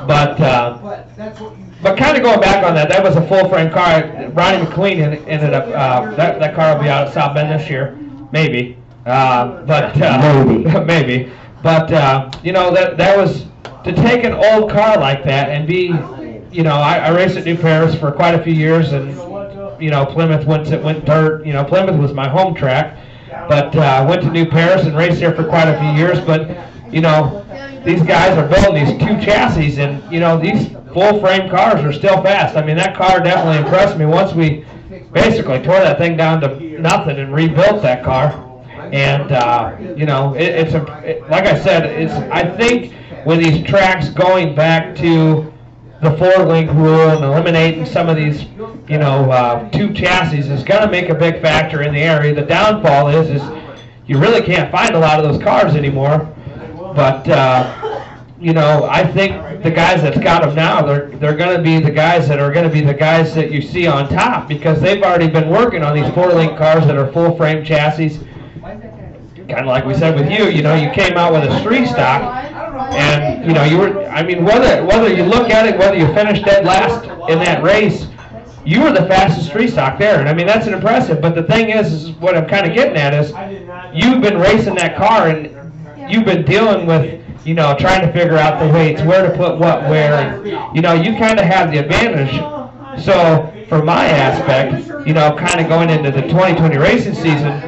Speaker 2: But kind of going back on that was a full-frame car. Ronnie McQueen ended up, that car will be out at South Bend this year, maybe. Maybe. But, that was, to take an old car like that and be, I raced at New Paris for quite a few years, and, Plymouth, once it went dirt, Plymouth was my home track. But went to New Paris and raced there for quite a few years. But, these guys are building these 2 chassis, and, these full-frame cars are still fast. I mean, that car definitely impressed me once we basically tore that thing down to nothing and rebuilt that car. And, like I said, I think with these tracks going back to the 4-link rule and eliminating some of these, 2 chassis is going to make a big factor in the area. The downfall is you really can't find a lot of those cars anymore. But, I think the guys that's got them now, they're going to be the guys that are going to be the guys that you see on top, because they've already been working on these 4-link cars that are full-frame chassis. Kind of like we said with you, you came out with a street stock, and, you were, I mean, whether you look at it, whether you finished dead last in that race, you were the fastest street stock there. And, I mean, that's an impressive. But the thing is what I'm kind of getting at is you've been racing that car, and you've been dealing with, trying to figure out the weights, where to put what where. And, you kind of have the advantage. So, for my aspect, kind of going into the 2020 racing season,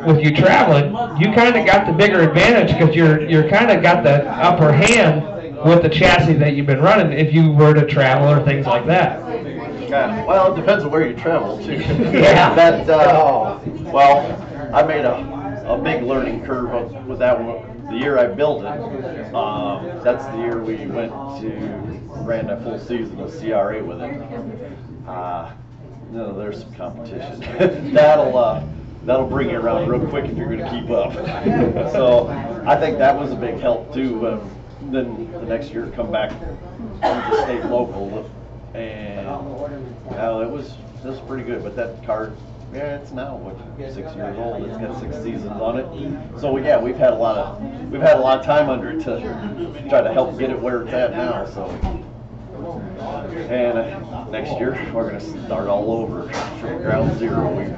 Speaker 2: with you traveling, you kind of got the bigger advantage because you're kind of got the upper hand with the chassis that you've been running if you were to travel or things like that.
Speaker 7: Yeah, well, it depends on where you travel too.
Speaker 3: Yeah.
Speaker 7: Well, I made a big learning curve with that one. The year I built it, that's the year we ran a full season of CRA with it. There's some competition. That'll bring you around real quick if you're going to keep up. So I think that was a big help too. Then the next year come back the state local, and it was pretty good. But that car, yeah, it's now what, 6 years old. It's got 6 seasons on it. So yeah, we've had a lot of time under it to try to help get it where it's at now. So, and next year we're gonna start all over from ground zero. We're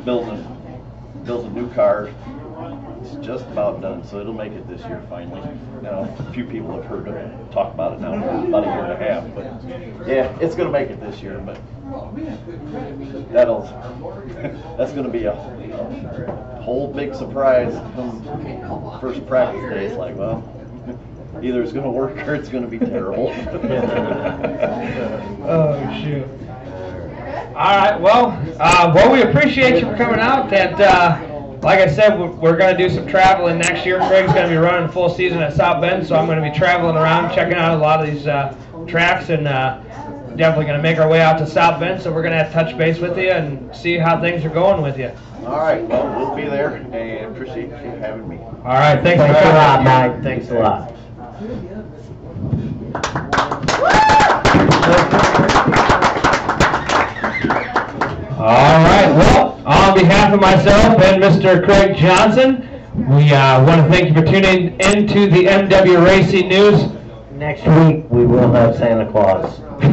Speaker 7: building a new car. It's just about done, so it'll make it this year finally. A few people have heard it talk about it now for about a year and a half, but yeah, it's gonna make it this year. But that's gonna be a whole big surprise come first practice day. It's like, well, either it's gonna work or it's gonna be terrible.
Speaker 2: Oh shoot! All right, well, we appreciate you for coming out. And like I said, we're going to do some traveling next year. Craig's going to be running full season at South Bend, so I'm going to be traveling around, checking out a lot of these tracks, and definitely going to make our way out to South Bend. So we're going to have to touch base with you and see how things are going with you.
Speaker 7: All right, well, we'll be there, and appreciate you having me.
Speaker 2: All right, thanks
Speaker 3: a lot, Mike. Thanks a lot.
Speaker 2: All right, well, on behalf of myself and Mr. Craig Johnson, we want to thank you for tuning into the MWRacing News.
Speaker 3: Next week, we will have Santa Claus. We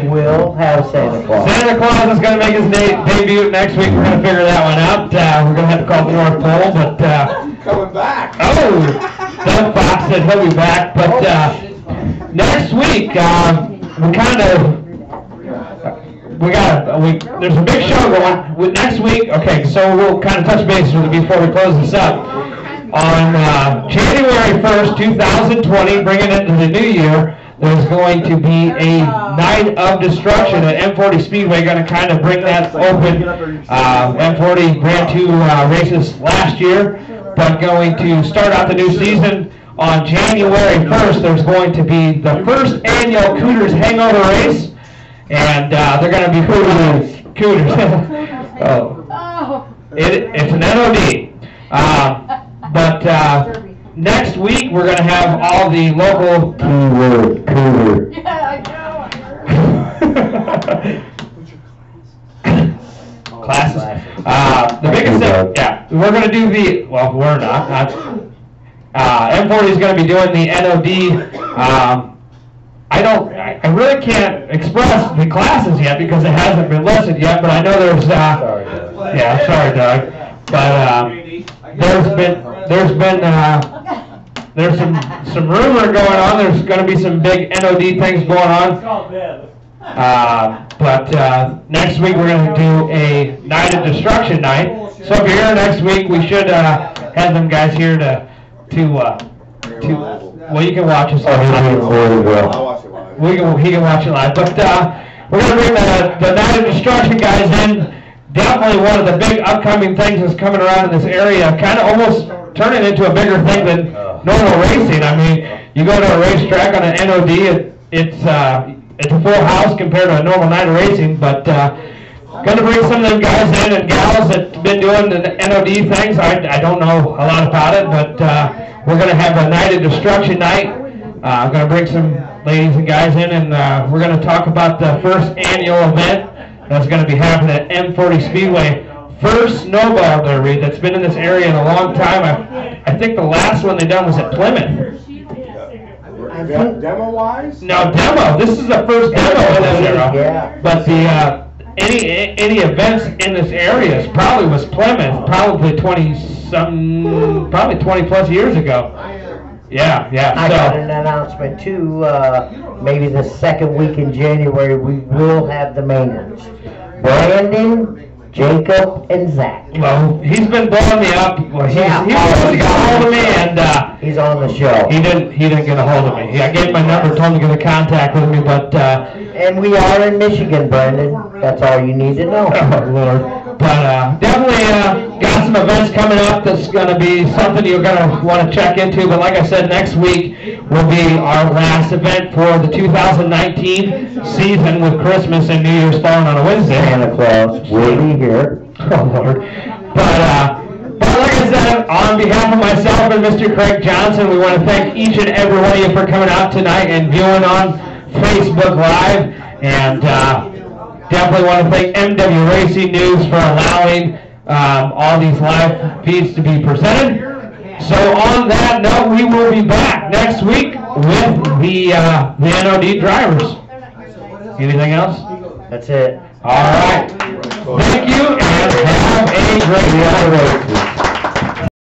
Speaker 3: will have Santa Claus.
Speaker 2: Santa Claus is going to make his debut next week. We're going to figure that one out. We're going to have to call the North Pole, but...
Speaker 8: coming back.
Speaker 2: Oh, Doug Fox said he'll be back, but next week, there's a big show going with next week. Okay, so we'll kind of touch base with it before we close this up. On January 1st, 2020, bringing it to the new year, there's going to be a night of destruction at M40 Speedway. Going to kind of bring that open. M40 ran 2 races last year, but going to start out the new season on January 1st. There's going to be the first annual Cooters Hangover Race. And they're going to be Cooters. It's an NOD. But next week we're going to have all the local keyword Cooter.
Speaker 4: Yeah, I know.
Speaker 2: Classes. The biggest thing, yeah, we're going to do we're not. M40 is going to be doing the NOD. I really can't express the classes yet because it hasn't been listed yet, but I know there's, sorry, Doug, but there's some rumor going on. There's going to be some big NOD things going on. But next week we're going to do a Night of Destruction night. So if you're here next week, we should have them guys here to well, you can watch us. He can watch it live. But we're going to bring the Night of Destruction guys in. Definitely one of the big upcoming things that's coming around in this area. Kind of almost turning into a bigger thing than normal racing. I mean, you go to a racetrack on an NOD, it's a full house compared to a normal night of racing. But going to bring some of them guys in and gals that've been doing the NOD things. I don't know a lot about it, but we're going to have a Night of Destruction night. I'm going to bring some ladies and guys in, and we're going to talk about the first annual event that's going to be happening at M40 Speedway. First snowball derby that's been in this area in a long time. I think the last one they done was at Plymouth.
Speaker 8: Demo-wise?
Speaker 2: No, demo. This is the first demo in this era.
Speaker 3: Yeah.
Speaker 2: But the any events in this area probably was Plymouth, probably 20 plus years ago. Yeah.
Speaker 3: I got an announcement too. Maybe the second week in January we will have the Maynards. Brandon, Jacob, and Zach.
Speaker 2: Well, he's been blowing me up. Well, he got a hold of me, and
Speaker 3: he's on the show.
Speaker 2: He didn't get a hold of me. I gave him my number, told him to get in contact with me, but.
Speaker 3: And we are in Michigan, Brandon. That's all you need to know.
Speaker 2: Oh Lord. But definitely got some events coming up that's going to be something you're going to want to check into. But like I said, next week will be our last event for the 2019 season with Christmas and New Year's falling on a Wednesday.
Speaker 3: Santa Claus will be here.
Speaker 2: Oh Lord. But like I said, on behalf of myself and Mr. Craig Johnson, we want to thank each and every one of you for coming out tonight and viewing on Facebook Live, and definitely want to thank MWRacing News for allowing all these live feeds to be presented. So on that note, we will be back next week with the NOD drivers. Anything else?
Speaker 3: That's it.
Speaker 2: All right. Thank you, and have a great day.